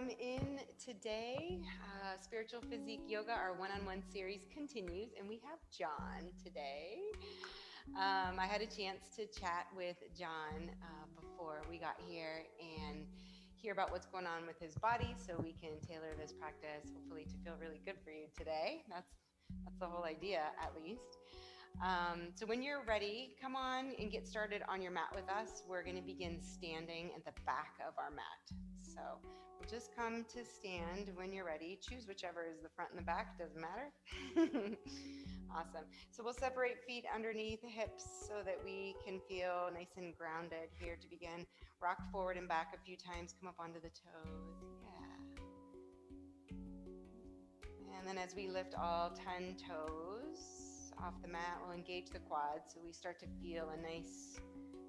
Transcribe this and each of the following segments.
welcome in today. Spiritual Physique Yoga, our one-on-one series continues, and we have John today. I had a chance to chat with John before we got here and hear about what's going on with his body so we can tailor this practice, hopefully to feel really good for you today. That's the whole idea, at least. So when you're ready, come on and get started on your mat with us. We're going to begin standing at the back of our mat. So we'll just come to stand when you're ready. Choose whichever is the front and the back, doesn't matter. Awesome. So we'll separate feet underneath the hips so that we can feel nice and grounded here to begin. Rock forward and back a few times. Come up onto the toes. Yeah. And then as we lift all 10 toes off the mat, we'll engage the quads so we start to feel a nice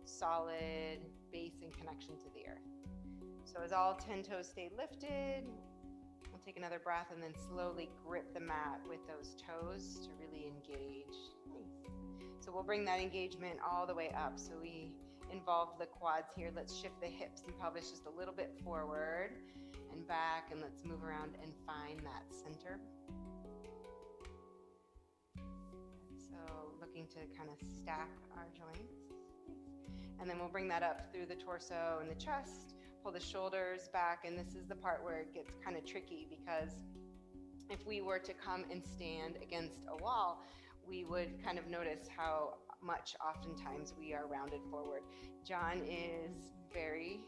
solid base and connection to the earth. So as all 10 toes stay lifted, we'll take another breath and then slowly grip the mat with those toes to really engage. Nice. So we'll bring that engagement all the way up. So we involve the quads here. Let's shift the hips and pelvis just a little bit forward and back, and let's move around and find that center. So looking to kind of stack our joints. And then we'll bring that up through the torso and the chest. Pull the shoulders back, and this is the part where it gets kind of tricky, because if we were to come and stand against a wall, we would kind of notice how much oftentimes we are rounded forward. John is very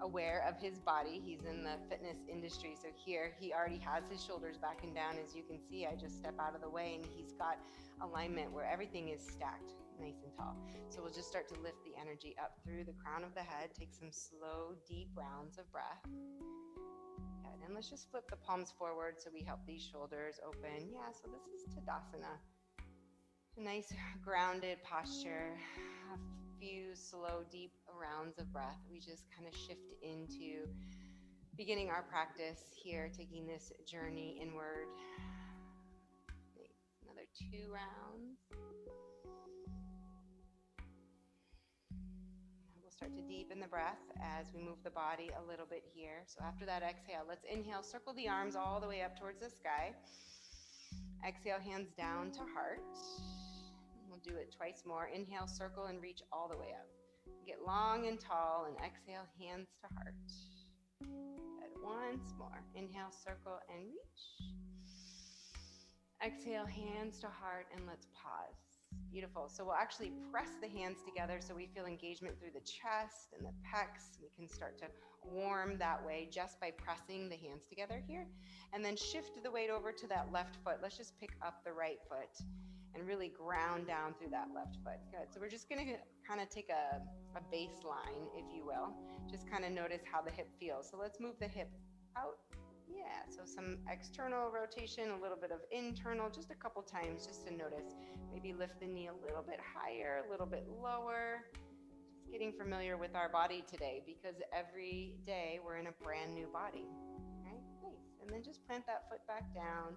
aware of his body. He's in the fitness industry, so here he already has his shoulders back and down. As you can see, I just step out of the way and he's got alignment where everything is stacked nice and tall. So we'll just start to lift the energy up through the crown of the head. Take some slow, deep rounds of breath. Good. And let's just flip the palms forward so we help these shoulders open. Yeah, so this is Tadasana. A nice grounded posture. A few slow, deep rounds of breath. We just kind of shift into beginning our practice here, taking this journey inward. Another 2 rounds. Start to deepen the breath as we move the body a little bit here. So after that exhale, let's inhale, circle the arms all the way up towards the sky. Exhale, hands down to heart. We'll do it twice more. Inhale, circle and reach all the way up. Get long and tall, and exhale, hands to heart. Good. Once more. Inhale, circle and reach. Exhale, hands to heart, and let's pause. Beautiful. So we'll actually press the hands together so we feel engagement through the chest and the pecs. We can start to warm that way just by pressing the hands together here. And then shift the weight over to that left foot. Let's just pick up the right foot and really ground down through that left foot. Good. So we're just going to kind of take a baseline, if you will. Just kind of notice how the hip feels. So let's move the hip out. Yeah, so some external rotation, a little bit of internal, just a couple times just to notice. Maybe lift the knee a little bit higher, a little bit lower. Just getting familiar with our body today, because every day we're in a brand new body. Right? Nice. And then just plant that foot back down.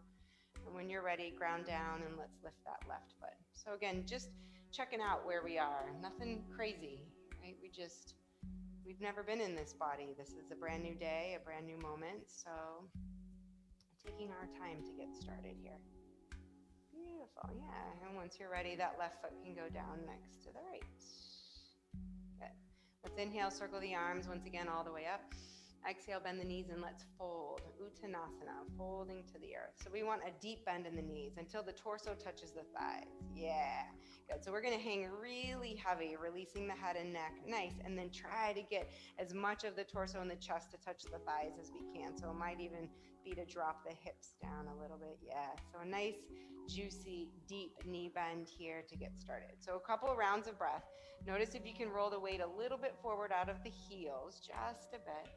And when you're ready, ground down and let's lift that left foot. So again, just checking out where we are. Nothing crazy, right? We've never been in this body. This is a brand new day, a brand new moment. So taking our time to get started here. Beautiful, yeah. And once you're ready, that left foot can go down next to the right. Good. Let's inhale, circle the arms once again all the way up. Exhale, bend the knees and let's fold. Uttanasana, folding to the earth. So we want a deep bend in the knees until the torso touches the thighs. Yeah, good. So we're going to hang really heavy, releasing the head and neck. Nice. And then try to get as much of the torso and the chest to touch the thighs as we can. So it might even be to drop the hips down a little bit. Yeah. So a nice, juicy, deep knee bend here to get started. So a couple of rounds of breath. Notice if you can roll the weight a little bit forward out of the heels, just a bit.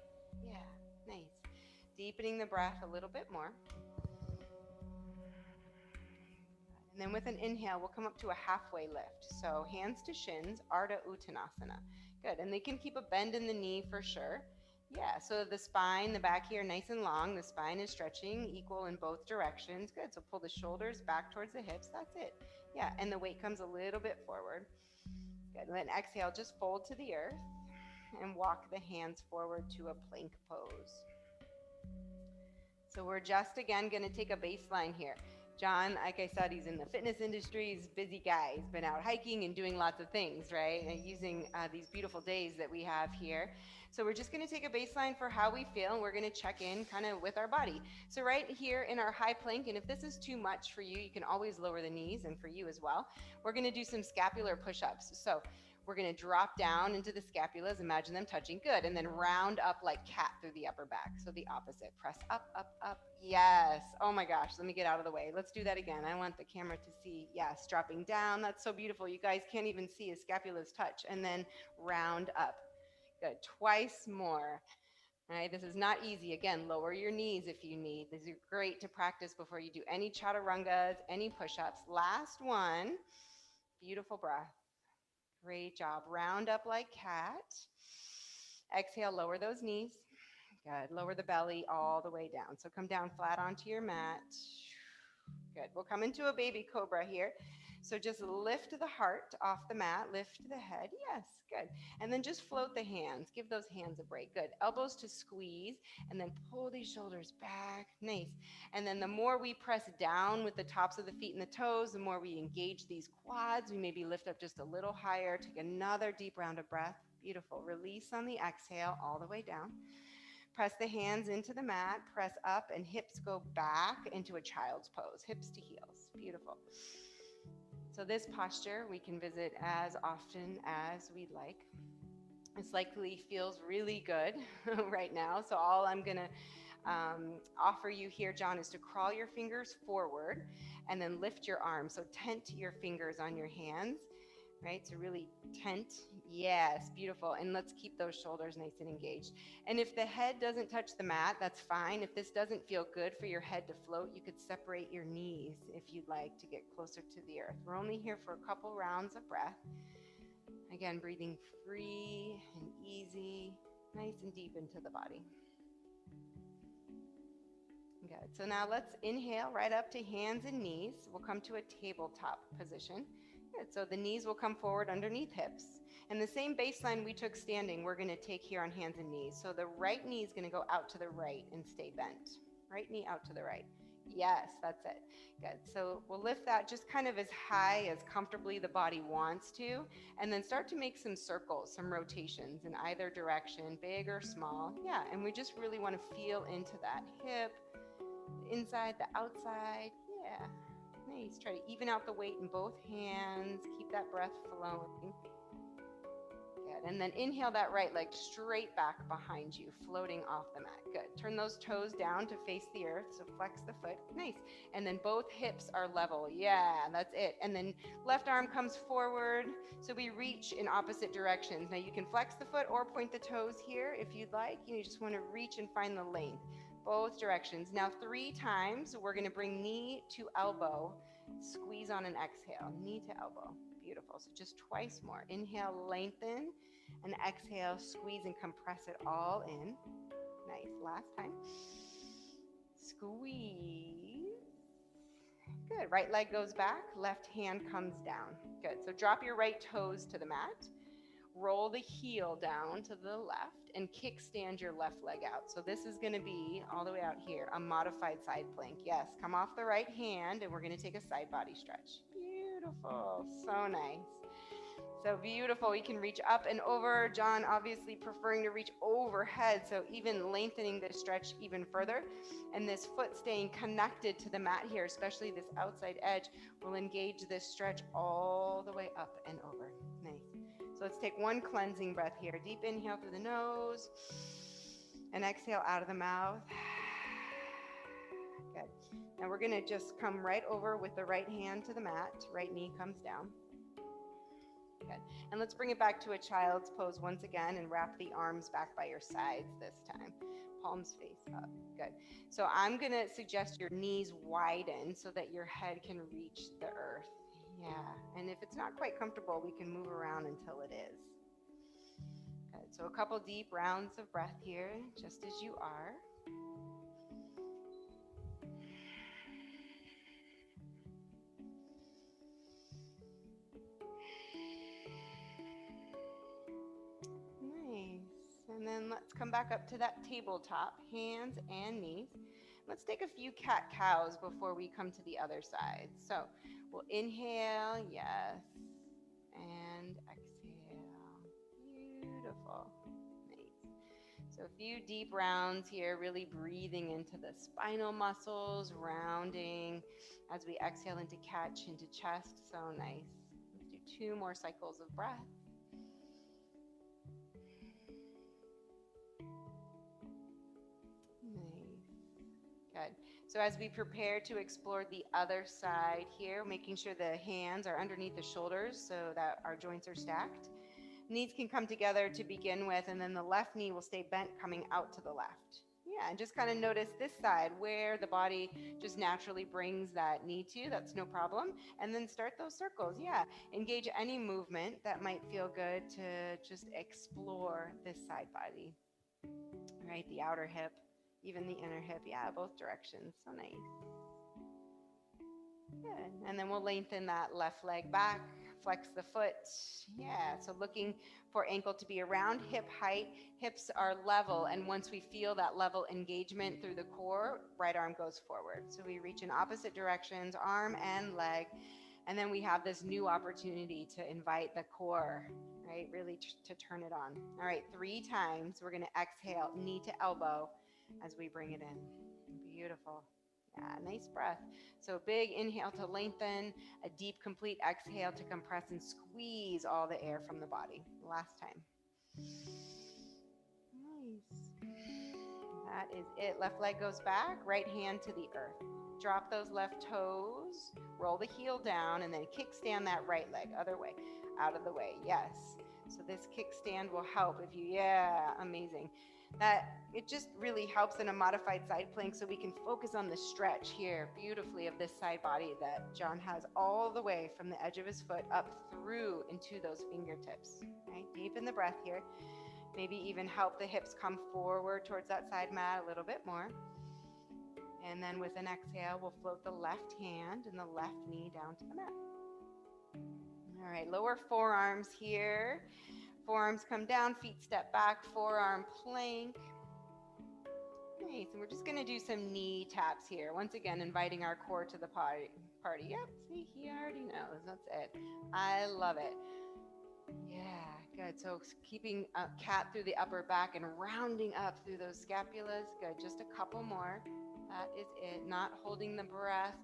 Yeah, nice. Deepening the breath a little bit more. And then with an inhale, we'll come up to a halfway lift. So hands to shins, Ardha Uttanasana. Good, and they can keep a bend in the knee for sure. Yeah, so the spine, the back here, nice and long. The spine is stretching equal in both directions. Good, so pull the shoulders back towards the hips. That's it. Yeah, and the weight comes a little bit forward. Good, and then exhale, just fold to the earth. and walk the hands forward to a plank pose. So we're just, again, going to take a baseline here. John, like I said, he's in the fitness industry. He's a busy guy. He's been out hiking and doing lots of things, right? And using these beautiful days that we have here. So we're just going to take a baseline for how we feel, and we're going to check in kind of with our body. So right here in our high plank, and if this is too much for you, you can always lower the knees, and for you as well. We're going to do some scapular push-ups. So we're going to drop down into the scapulas, imagine them touching, good, and then round up like cat through the upper back. So the opposite, press up, up, up, yes. Oh my gosh, let me get out of the way. Let's do that again. I want the camera to see, yes, dropping down. That's so beautiful. You guys can't even see his scapulas touch, and then round up. Good, twice more. All right, this is not easy. Again, lower your knees if you need. These are great to practice before you do any chaturangas, any push-ups. Last one, beautiful breath. Great job. Round up like cat. Exhale, lower those knees. Good. Lower the belly all the way down. So come down flat onto your mat. Good. We'll come into a baby cobra here. So just lift the heart off the mat, lift the head. Yes, good. And then just float the hands. Give those hands a break. Good. Elbows to squeeze, and then pull these shoulders back. Nice. And then the more we press down with the tops of the feet and the toes, the more we engage these quads. We maybe lift up just a little higher. Take another deep round of breath. Beautiful. Release on the exhale all the way down. Press the hands into the mat, press up, and hips go back into a child's pose, hips to heels. Beautiful. So this posture we can visit as often as we'd like. This likely feels really good right now. So all I'm going to offer you here, John, is to crawl your fingers forward and then lift your arms. So tent your fingers on your hands, right? So really tent. Yes, beautiful. And let's keep those shoulders nice and engaged. And if the head doesn't touch the mat, that's fine. If this doesn't feel good for your head to float, you could separate your knees if you'd like to get closer to the earth. We're only here for a couple rounds of breath. Again, breathing free and easy, nice and deep into the body. Good. So now let's inhale right up to hands and knees. We'll come to a tabletop position. Good. So the knees will come forward underneath hips. And the same baseline we took standing, we're going to take here on hands and knees. So the right knee is going to go out to the right and stay bent. Right knee out to the right. Yes, that's it. Good. So we'll lift that just kind of as high as comfortably the body wants to, and then start to make some circles, some rotations in either direction, big or small. Yeah, and we just really want to feel into that hip, the inside, the outside. Yeah. Nice. Try to even out the weight in both hands. Keep that breath flowing. Good. And then inhale that right leg straight back behind you, floating off the mat. Good. Turn those toes down to face the earth. So flex the foot. Nice. And then both hips are level. Yeah, that's it. And then left arm comes forward. So we reach in opposite directions. Now you can flex the foot or point the toes here if you'd like. You just want to reach and find the length. Both directions. Now 3 times, we're going to bring knee to elbow. Squeeze on an exhale. Knee to elbow. Beautiful. So just twice more. Inhale, lengthen, and exhale, squeeze and compress it all in. Nice. Last time. Squeeze. Good. Right leg goes back. Left hand comes down. Good. So drop your right toes to the mat. Roll the heel down to the left and kickstand your left leg out. So this is going to be all the way out here, a modified side plank. Yes, come off the right hand and we're going to take a side body stretch. Beautiful. So nice. So beautiful. We can reach up and over. John obviously preferring to reach overhead, so even lengthening the stretch even further. And this foot staying connected to the mat here, especially this outside edge, will engage this stretch all the way up and over. Nice. So let's take one cleansing breath here. Deep inhale through the nose and exhale out of the mouth. Good. Now we're going to just come right over with the right hand to the mat. Right knee comes down. Good. And let's bring it back to a child's pose once again and wrap the arms back by your sides this time. Palms face up. Good. So I'm going to suggest your knees widen so that your head can reach the earth. Yeah. And if it's not quite comfortable, we can move around until it is. Good. So a couple deep rounds of breath here, just as you are. Nice. And let's come back up to that tabletop, hands and knees. Let's take a few cat-cows before we come to the other side. So we'll inhale, yes, and exhale. Beautiful. Nice. So a few deep rounds here, really breathing into the spinal muscles, rounding as we exhale into catch, into chest. So nice. Let's do 2 more cycles of breath. Nice. Good. So as we prepare to explore the other side here, making sure the hands are underneath the shoulders so that our joints are stacked. Knees can come together to begin with, and then the left knee will stay bent coming out to the left. Yeah, and just kind of notice this side where the body just naturally brings that knee to. That's no problem. And then start those circles. Yeah, engage any movement that might feel good to just explore this side body. Right, the outer hip, even the inner hip. Yeah, both directions. So nice. Good. And then we'll lengthen that left leg back, flex the foot. Yeah, so looking for ankle to be around hip height. Hips are level, and once we feel that level engagement through the core, right arm goes forward. So we reach in opposite directions, arm and leg. And then we have this new opportunity to invite the core, right? Really to turn it on. All right, 3 times. We're going to exhale, knee to elbow as we bring it in. Beautiful. Yeah, nice breath. So big inhale to lengthen, a deep, complete exhale to compress and squeeze all the air from the body. Last time. Nice. That is it. Left leg goes back, right hand to the earth. Drop those left toes, roll the heel down, and then kickstand that right leg, other way, out of the way. Yes. So this kickstand will help if you, yeah, amazing. That it just really helps in a modified side plank so we can focus on the stretch here beautifully of this side body that John has all the way from the edge of his foot up through into those fingertips. Right? Deepen the breath here. Maybe even help the hips come forward towards that side mat a little bit more. And then with an exhale, we'll float the left hand and the left knee down to the mat. All right, lower forearms here. Forearms come down, feet step back, forearm plank. Nice, and we're just gonna do some knee taps here. Once again, inviting our core to the party. Yep, see, he already knows, that's it. I love it. Yeah, good. So keeping a cat through the upper back and rounding up through those scapulas. Good, just a couple more. That is it, not holding the breath.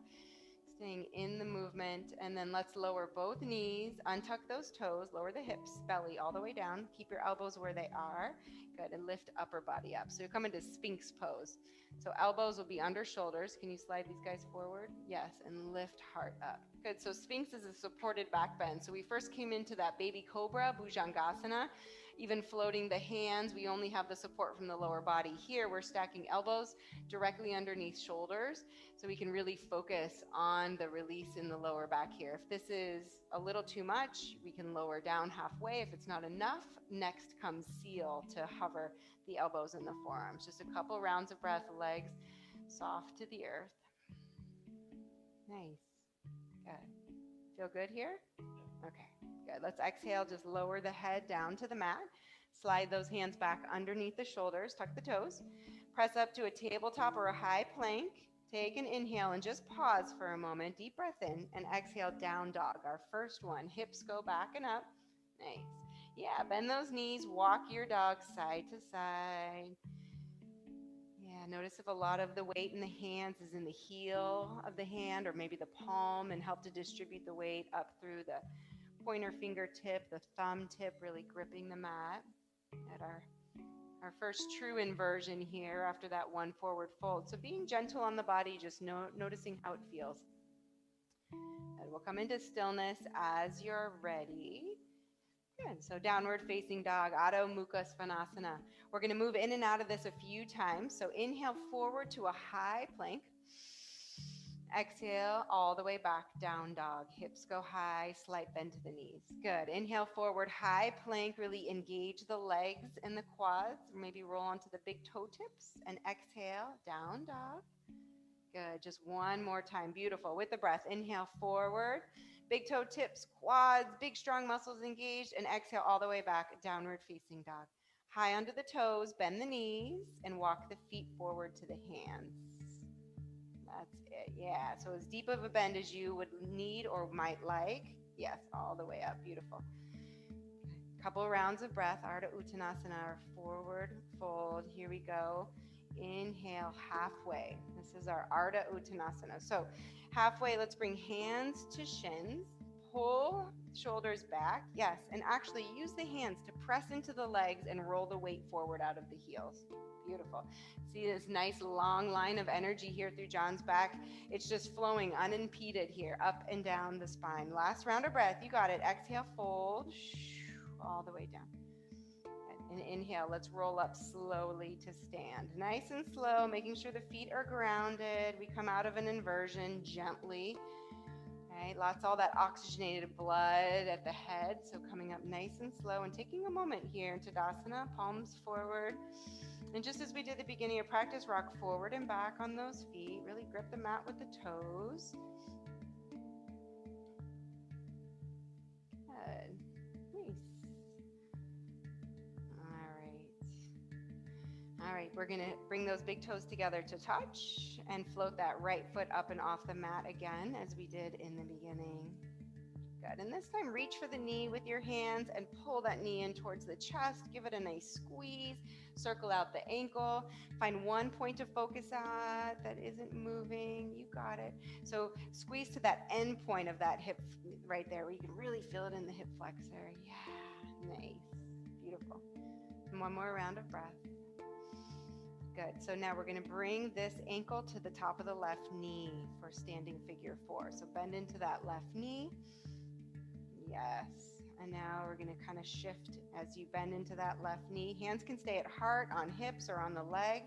Staying in the movement, and then let's lower both knees, untuck those toes, lower the hips, belly all the way down, keep your elbows where they are. Good, and lift upper body up. So you come into Sphinx pose. So elbows will be under shoulders. Can you slide these guys forward? Yes, and lift heart up. Good, so Sphinx is a supported back bend. So we first came into that baby cobra, Bhujangasana, even floating the hands. We only have the support from the lower body. Here, we're stacking elbows directly underneath shoulders, so we can really focus on the release in the lower back here. If this is a little too much, we can lower down halfway. If it's not enough, next comes seal to hover the elbows and the forearms. Just a couple rounds of breath, legs soft to the earth. Nice. Good. Feel good here? Okay, good. Let's exhale, just lower the head down to the mat. Slide those hands back underneath the shoulders, tuck the toes. Press up to a tabletop or a high plank. Take an inhale and just pause for a moment. Deep breath in and exhale, down dog. Our first one. Hips go back and up. Nice. Yeah, bend those knees. Walk your dog side to side. Yeah, notice if a lot of the weight in the hands is in the heel of the hand or maybe the palm, and help to distribute the weight up through the pointer fingertip, the thumb tip, really gripping the mat. At our first true inversion here after that one forward fold. So being gentle on the body, just noticing how it feels. And we'll come into stillness as you're ready. Good. So downward facing dog, Adho Mukha Svanasana. We're going to move in and out of this a few times. So inhale forward to a high plank. Exhale all the way back, down dog. Hips go high, slight bend to the knees. Good. Inhale forward, high plank. Really engage the legs and the quads. Maybe roll onto the big toe tips. And exhale, down dog. Good. Just one more time. Beautiful. With the breath, inhale forward. Big toe tips, quads, big strong muscles engaged. And exhale all the way back, downward facing dog. High onto the toes, bend the knees, and walk the feet forward to the hands. That's it. Yeah. So as deep of a bend as you would need or might like. Yes, all the way up. Beautiful. Couple rounds of breath. Ardha Uttanasana, or forward fold. Here we go. Inhale halfway. This is our Ardha Uttanasana. So halfway, let's bring hands to shins. Pull shoulders back. Yes, and actually use the hands to press into the legs and roll the weight forward out of the heels. Beautiful. See this nice long line of energy here through John's back. It's just flowing unimpeded here, up and down the spine. Last round of breath. You got it. Exhale, fold all the way down. And inhale, let's roll up slowly to stand. Nice and slow, making sure the feet are grounded. We come out of an inversion gently. Okay, lots all that oxygenated blood at the head. So coming up nice and slow and taking a moment here in Tadasana, palms forward. And just as we did at the beginning of practice, rock forward and back on those feet. Really grip the mat with the toes. Good. Nice. All right, we're going to bring those big toes together to touch and float that right foot up and off the mat again as we did in the beginning. Good. And this time, reach for the knee with your hands and pull that knee in towards the chest. Give it a nice squeeze. Circle out the ankle. Find one point to focus on that isn't moving. You got it. So squeeze to that end point of that hip right there where you can really feel it in the hip flexor. Yeah, nice. Beautiful. And one more round of breath. Good. So now we're going to bring this ankle to the top of the left knee for standing figure 4. So bend into that left knee. Yes. And now we're going to kind of shift as you bend into that left knee. Hands can stay at heart, on hips, or on the leg.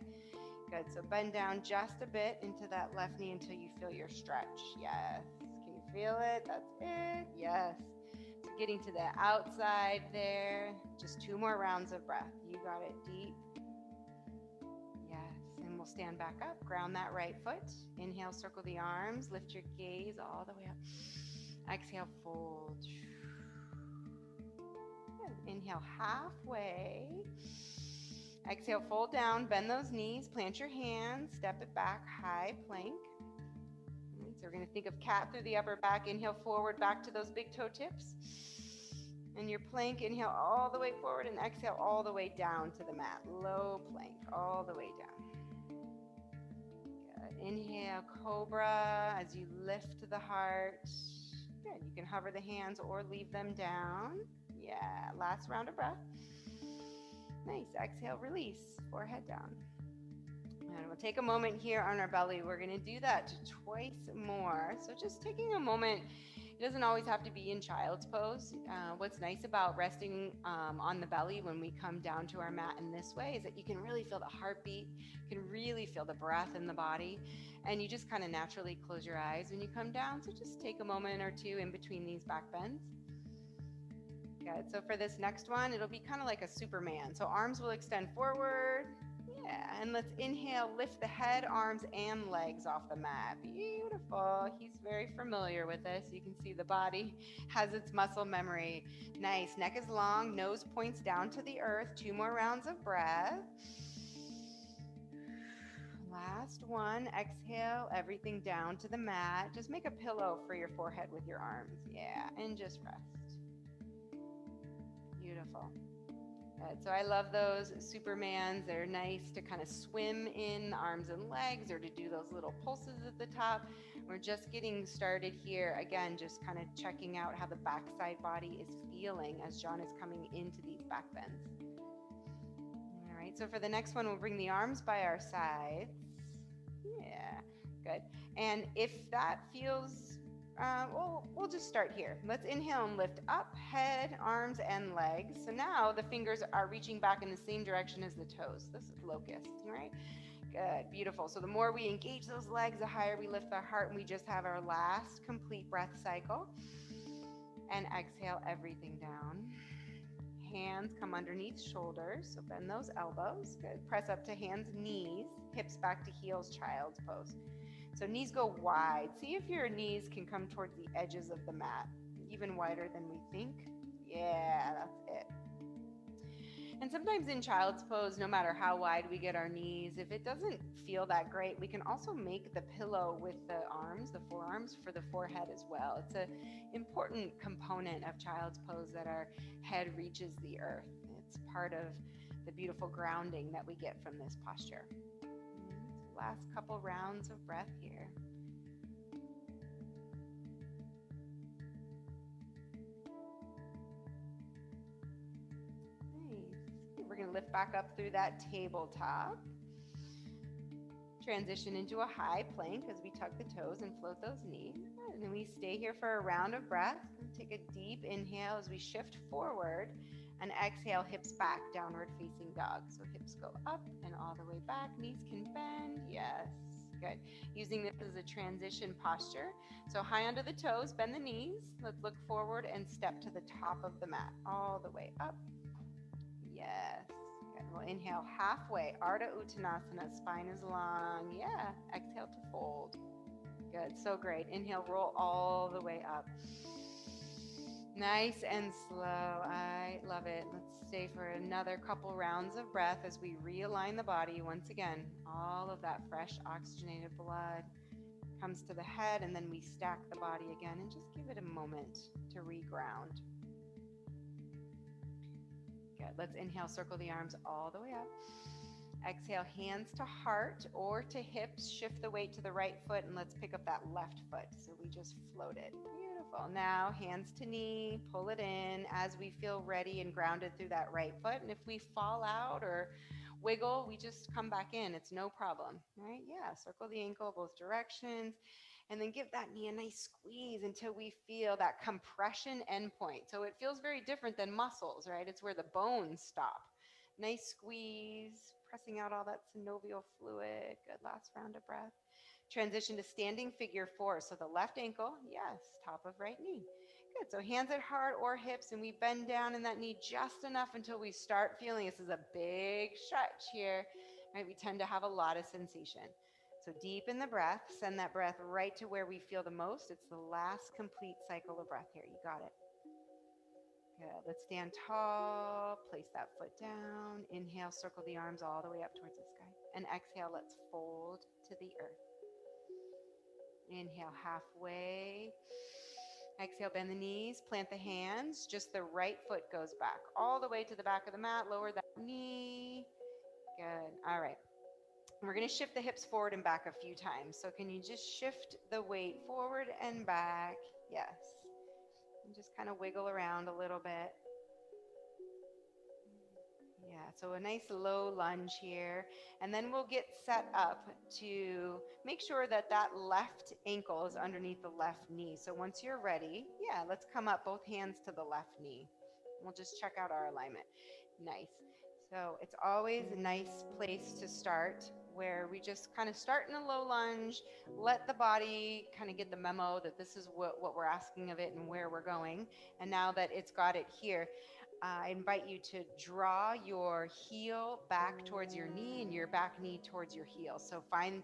Good. So bend down just a bit into that left knee until you feel your stretch. Yes. Can you feel it? That's it. Yes. So getting to the outside there. Just 2 more rounds of breath. You got it. Deep. Yes. And we'll stand back up. Ground that right foot. Inhale, circle the arms. Lift your gaze all the way up. Exhale, fold. Good. Inhale halfway. Exhale, fold down, bend those knees, plant your hands, step it back, high plank. So we're going to think of cat through the upper back. Inhale forward, back to those big toe tips. And your plank, inhale all the way forward and exhale all the way down to the mat. Low plank, all the way down. Good. Inhale, cobra, as you lift the heart. Good. You can hover the hands or leave them down. Yeah, last round of breath. Nice. Exhale, release, forehead down. And we'll take a moment here on our belly. We're going to do that twice more. So just taking a moment. It doesn't always have to be in child's pose. What's nice about resting on the belly when we come down to our mat in this way is that you can really feel the heartbeat, you can really feel the breath in the body, and you just kind of naturally close your eyes when you come down. So just take a moment or two in between these back bends. Good. So for this next one, it'll be kind of like a Superman. So arms will extend forward. Yeah, and let's inhale, lift the head, arms, and legs off the mat. Beautiful. He's very familiar with this. You can see the body has its muscle memory. Nice. Neck is long, nose points down to the earth. 2 more rounds of breath. Last one. Exhale, everything down to the mat. Just make a pillow for your forehead with your arms. Yeah, and just rest. Beautiful. Good. So I love those Supermans. They're nice to kind of swim in arms and legs or to do those little pulses at the top. We're just getting started here. Again, just kind of checking out how the backside body is feeling as John is coming into these back bends. All right. So for the next one, we'll bring the arms by our sides. Yeah. Good. And if that feels we'll just start here. Let's inhale and lift up, head, arms, and legs. So now the fingers are reaching back in the same direction as the toes. This is locust, right? Good, beautiful. So the more we engage those legs, the higher we lift our heart, and we just have our last complete breath cycle. And exhale everything down. Hands come underneath shoulders, so bend those elbows. Good. Press up to hands, knees, hips back to heels, child's pose. So knees go wide. See if your knees can come towards the edges of the mat, even wider than we think. Yeah, that's it. And sometimes in child's pose, no matter how wide we get our knees, if it doesn't feel that great, we can also make the pillow with the arms, the forearms, for the forehead as well. It's an important component of child's pose that our head reaches the earth. It's part of the beautiful grounding that we get from this posture. Last couple rounds of breath here. We're going to lift back up through that tabletop. Transition into a high plank as we tuck the toes and float those knees. And then we stay here for a round of breath. Take a deep inhale as we shift forward, and exhale, hips back, downward facing dog. So hips go up and all the way back. Knees can bend. Yes. Good. Using this as a transition posture. So high onto the toes, bend the knees. Let's look forward and step to the top of the mat, all the way up. Yes. Good. We'll inhale halfway. Ardha Uttanasana. Spine is long. Yeah. Exhale to fold. Good. So great. Inhale, roll all the way up. Nice and slow. I love it. Let's stay for another couple rounds of breath as we realign the body. Once again, all of that fresh oxygenated blood comes to the head, and then we stack the body again and just give it a moment to reground. Good. Let's inhale, circle the arms all the way up. Exhale, hands to heart or to hips. Shift the weight to the right foot, and let's pick up that left foot. So we just float it. Beautiful. Now, hands to knee, pull it in as we feel ready and grounded through that right foot. And if we fall out or wiggle, we just come back in. It's no problem, right? Yeah, circle the ankle both directions. And then give that knee a nice squeeze until we feel that compression endpoint. So it feels very different than muscles, right? It's where the bones stop. Nice squeeze, pressing out all that synovial fluid. Good, last round of breath. Transition to standing figure four. So the left ankle, yes, top of right knee. Good, so hands at heart or hips, and we bend down in that knee just enough until we start feeling, this is a big stretch here, right? We tend to have a lot of sensation. So deepen the breath, send that breath right to where we feel the most. It's the last complete cycle of breath here. You got it. Good. Let's stand tall. Place that foot down. Inhale, circle the arms all the way up towards the sky. And exhale, let's fold to the earth. Inhale halfway. Exhale, bend the knees, plant the hands. Just the right foot goes back all the way to the back of the mat. Lower that knee. Good. All right. We're going to shift the hips forward and back a few times. So can you just shift the weight forward and back? Yes. And just kind of wiggle around a little bit. Yeah, so a nice low lunge here. And then we'll get set up to make sure that that left ankle is underneath the left knee. So once you're ready, yeah, let's come up, both hands to the left knee. We'll just check out our alignment. Nice. So it's always a nice place to start where we just kind of start in a low lunge, let the body kind of get the memo that this is what we're asking of it and where we're going. And now that it's got it here, I invite you to draw your heel back towards your knee and your back knee towards your heel. So find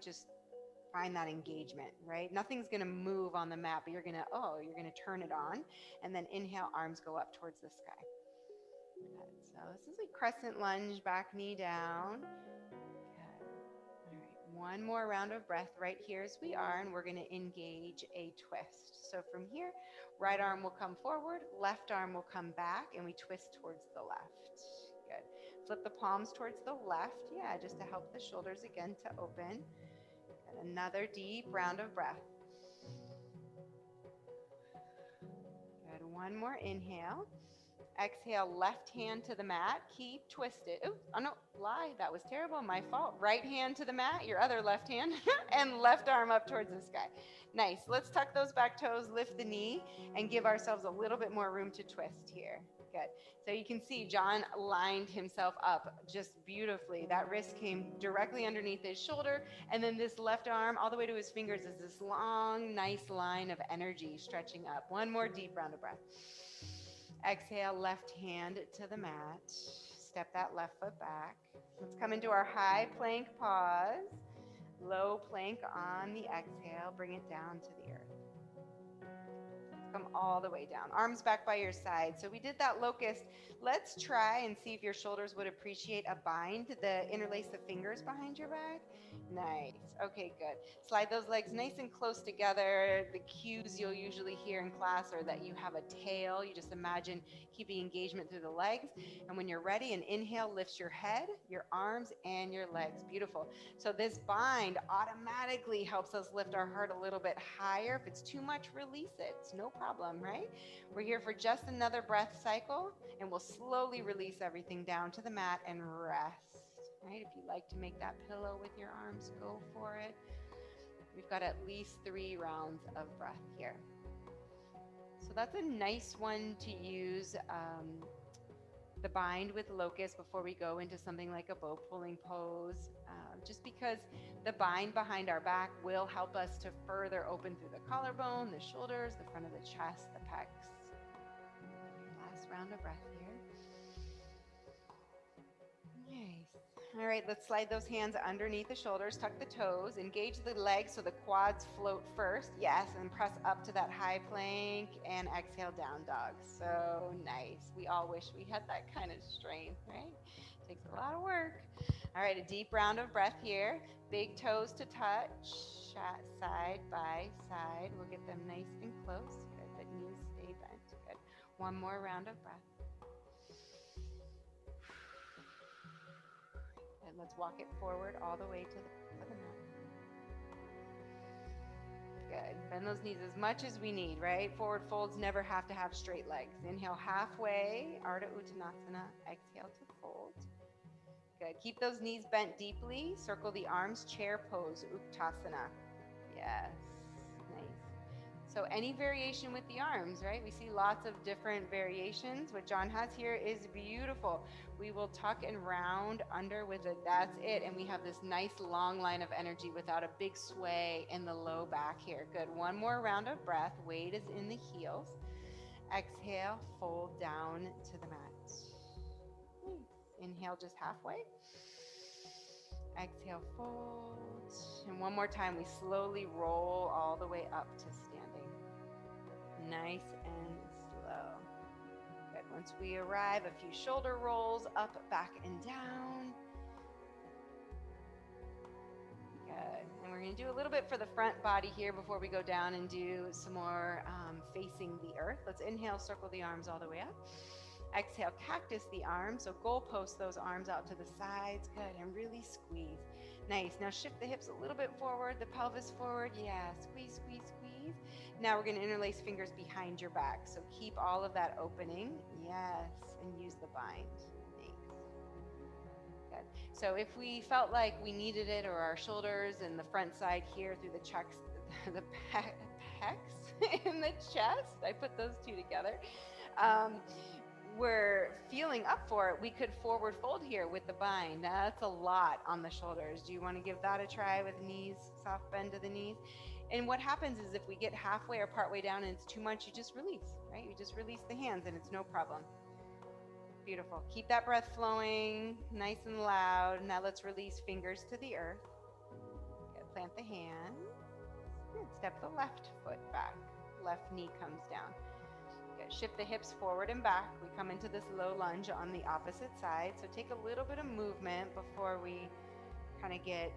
that engagement, right? Nothing's going to move on the mat, but you're going to turn it on, and then inhale, arms go up towards the sky. So this is a crescent lunge, back knee down. Good. All right, one more round of breath right here as we are, and we're going to engage a twist. So from here, right arm will come forward, left arm will come back, and we twist towards the left. Good. Flip the palms towards the left, yeah, just to help the shoulders again to open. And another deep round of breath. Good. One more inhale. Exhale, left hand to the mat. Keep twisted. Oh no, lie. That was terrible. My fault. Right hand to the mat, your other left hand, and left arm up towards the sky. Nice. Let's tuck those back toes, lift the knee, and give ourselves a little bit more room to twist here. Good. So you can see John lined himself up just beautifully. That wrist came directly underneath his shoulder, and then this left arm all the way to his fingers is this long, nice line of energy stretching up. One more deep round of breath. Exhale, left hand to the mat. Step that left foot back. Let's come into our high plank pause. Low plank on the exhale. Bring it down to the earth. them all the way down. Arms back by your side. So we did that locust. Let's try and see if your shoulders would appreciate a bind. Interlace the fingers behind your back. Nice. Okay, good. Slide those legs nice and close together. The cues you'll usually hear in class are that you have a tail. You just imagine keeping engagement through the legs. And when you're ready, an inhale lifts your head, your arms, and your legs. Beautiful. So this bind automatically helps us lift our heart a little bit higher. If it's too much, release it. It's no problem, right? We're here for just another breath cycle, and we'll slowly release everything down to the mat and rest. Right? If you like to make that pillow with your arms, go for it. We've got at least 3 rounds of breath here. So that's a nice one to use the bind with locust before we go into something like a bow pulling pose, just because the bind behind our back will help us to further open through the collarbone, the shoulders, the front of the chest, the pecs. Last round of breath here. Nice. All right, let's slide those hands underneath the shoulders, tuck the toes, engage the legs so the quads float first. Yes, and press up to that high plank and exhale, down dog. So nice. We all wish we had that kind of strength, right? Takes a lot of work. All right, a deep round of breath here. Big toes to touch, side by side. We'll get them nice and close. Good, but knees stay bent. Good. One more round of breath. And let's walk it forward all the way to the mat. Good. Bend those knees as much as we need, right? Forward folds never have to have straight legs. Inhale halfway, Ardha Uttanasana. Exhale to fold. Good. Keep those knees bent deeply. Circle the arms, chair pose, Uttanasana. Yes. Nice. So any variation with the arms, right? We see lots of different variations. What John has here is beautiful. We will tuck and round under with it. That's it. And we have this nice long line of energy without a big sway in the low back here. Good. One more round of breath. Weight is in the heels. Exhale, fold down to the mat. Inhale just halfway. Exhale, fold. And one more time, we slowly roll all the way up to standing. Nice and slow. Good. Once we arrive, a few shoulder rolls up, back, and down. Good. And we're going to do a little bit for the front body here before we go down and do some more facing the earth. Let's inhale, circle the arms all the way up. Exhale, cactus the arms. So goalpost those arms out to the sides. Good. And really squeeze. Nice. Now shift the hips a little bit forward, the pelvis forward. Yeah. Squeeze, squeeze, squeeze. Now we're going to interlace fingers behind your back. So keep all of that opening. Yes. And use the bind. Nice. Good. So if we felt like we needed it, or our shoulders and the front side here through the checks, the pecs in the chest, I put those two together. We're feeling up for it, we could forward fold here with the bind. Now, that's a lot on the shoulders. Do you want to give that a try with knees, soft bend to the knees? And what happens is if we get halfway or partway down and it's too much, you just release, right? You just release the hands and it's no problem. Beautiful. Keep that breath flowing nice and loud. Now let's release fingers to the earth. Good. Plant the hand. Good. Step the left foot back. Left knee comes down. Shift the hips forward and back. We come into this low lunge on the opposite side. So take a little bit of movement before we kind of get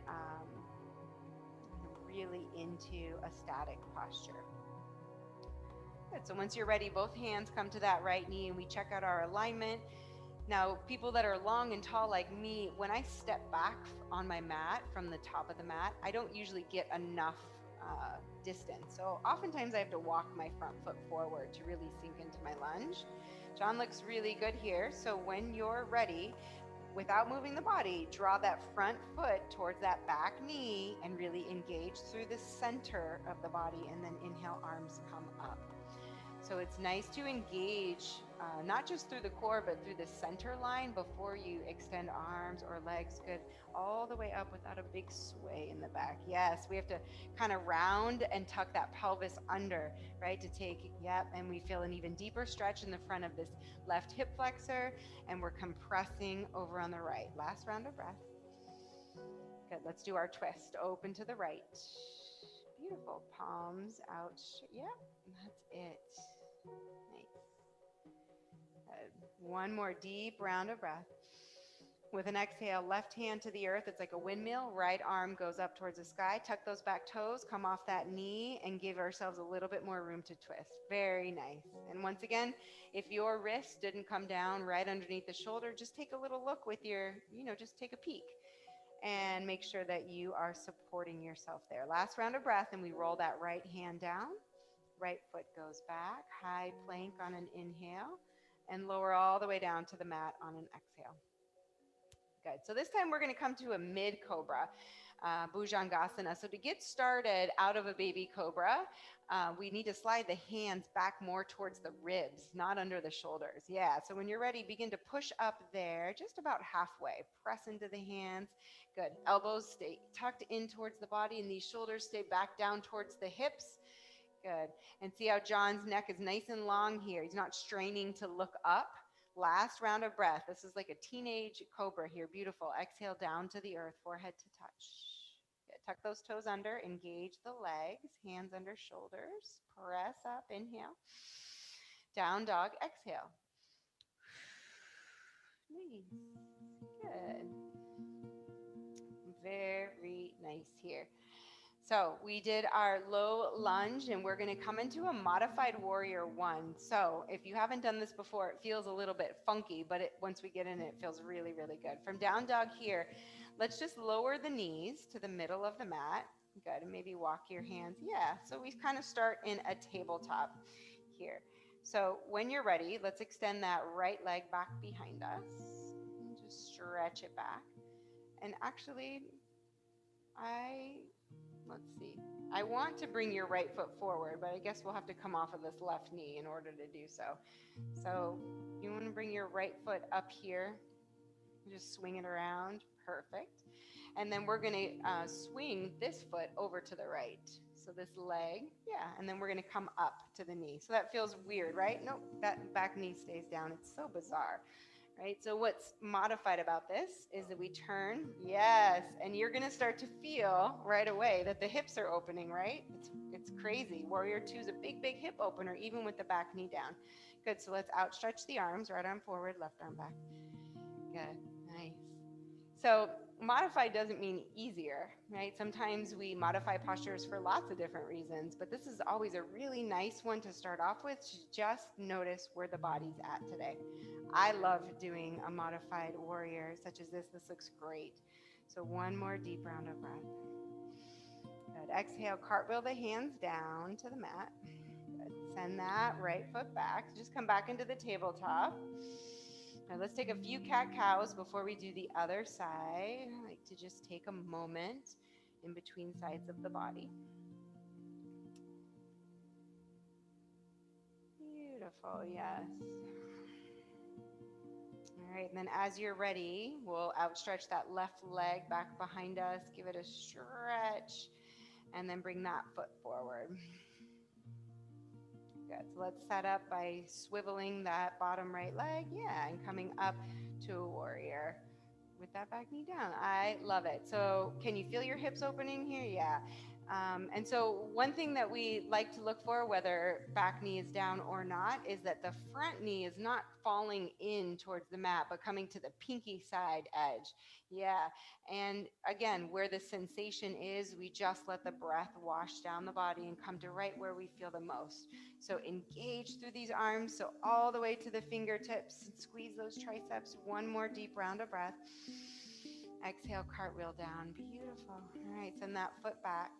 really into a static posture. Good. So once you're ready, both hands come to that right knee and we check out our alignment. Now, people that are long and tall like me, when I step back on my mat from the top of the mat, I don't usually get enough distance. So oftentimes I have to walk my front foot forward to really sink into my lunge. John looks really good here. So when you're ready, without moving the body, draw that front foot towards that back knee and really engage through the center of the body, and then inhale, arms come up. So it's nice to engage not just through the core, but through the center line before you extend arms or legs. Good. All the way up without a big sway in the back. Yes, we have to kind of round and tuck that pelvis under, right? To take, yep, and we feel an even deeper stretch in the front of this left hip flexor, and we're compressing over on the right. Last round of breath. Good. Let's do our twist. Open to the right. Beautiful. Palms out. Yep, that's it. Nice. Good. One more deep round of breath. With an exhale, left hand to the earth. It's like a windmill. Right arm goes up towards the sky. Tuck those back toes, come off that knee, and give ourselves a little bit more room to twist. Very nice. And once again, if your wrist didn't come down right underneath the shoulder, just take a little look with your, just take a peek and make sure that you are supporting yourself there. Last round of breath, and we roll that right hand down. Right foot goes back. High plank on an inhale, and lower all the way down to the mat on an exhale. Good. So this time we're going to come to a mid cobra, Bhujangasana. So to get started out of a baby cobra, we need to slide the hands back more towards the ribs, not under the shoulders. Yeah. So when you're ready, begin to push up there, just about halfway. Press into the hands. Good. Elbows stay tucked in towards the body, and these shoulders stay back down towards the hips. Good. And see how John's neck is nice and long here. He's not straining to look up. Last round of breath. This is like a teenage cobra here. Beautiful. Exhale down to the earth, forehead to touch. Good. Tuck those toes under. Engage the legs. Hands under shoulders. Press up. Inhale. Down dog. Exhale. Nice. Good. Very nice here. So we did our low lunge, and we're going to come into a modified warrior one. So if you haven't done this before, it feels a little bit funky, but once we get in it feels really, really good. From down dog here, let's just lower the knees to the middle of the mat. Good. And maybe walk your hands. Yeah. So we kind of start in a tabletop here. So when you're ready, let's extend that right leg back behind us. And just stretch it back. And actually, let's see. I want to bring your right foot forward, but I guess we'll have to come off of this left knee in order to do so. So you want to bring your right foot up here. Just swing it around. Perfect. And then we're going to swing this foot over to the right. So this leg, yeah. And then we're going to come up to the knee. So that feels weird, right? Nope, that back knee stays down. It's so bizarre. Right? So what's modified about this is that we turn, yes, and you're going to start to feel right away that the hips are opening, right? It's crazy. Warrior 2 is a big, big hip opener, even with the back knee down. Good, so let's outstretch the arms, right arm forward, left arm back. Good, nice. So modified doesn't mean easier, right? Sometimes we modify postures for lots of different reasons, but this is always a really nice one to start off with. Just notice where the body's at today. I love doing a modified warrior such as this. This looks great. So one more deep round of breath. Good. Exhale, cartwheel the hands down to the mat. Good. Send that right foot back. Just come back into the tabletop. Now let's take a few cat-cows before we do the other side. I like to just take a moment in between sides of the body. Beautiful, yes. All right, and then as you're ready, we'll outstretch that left leg back behind us, give it a stretch, and then bring that foot forward. Good. So let's set up by swiveling that bottom right leg. Yeah, and coming up to a warrior with that back knee down. I love it. So can you feel your hips opening here? Yeah. And so one thing that we like to look for, whether back knee is down or not, is that the front knee is not falling in towards the mat, but coming to the pinky side edge. Yeah. And again, where the sensation is, we just let the breath wash down the body and come to right where we feel the most. So engage through these arms, so all the way to the fingertips, and squeeze those triceps. One more deep round of breath. Exhale, cartwheel down. Beautiful. All right, send that foot back.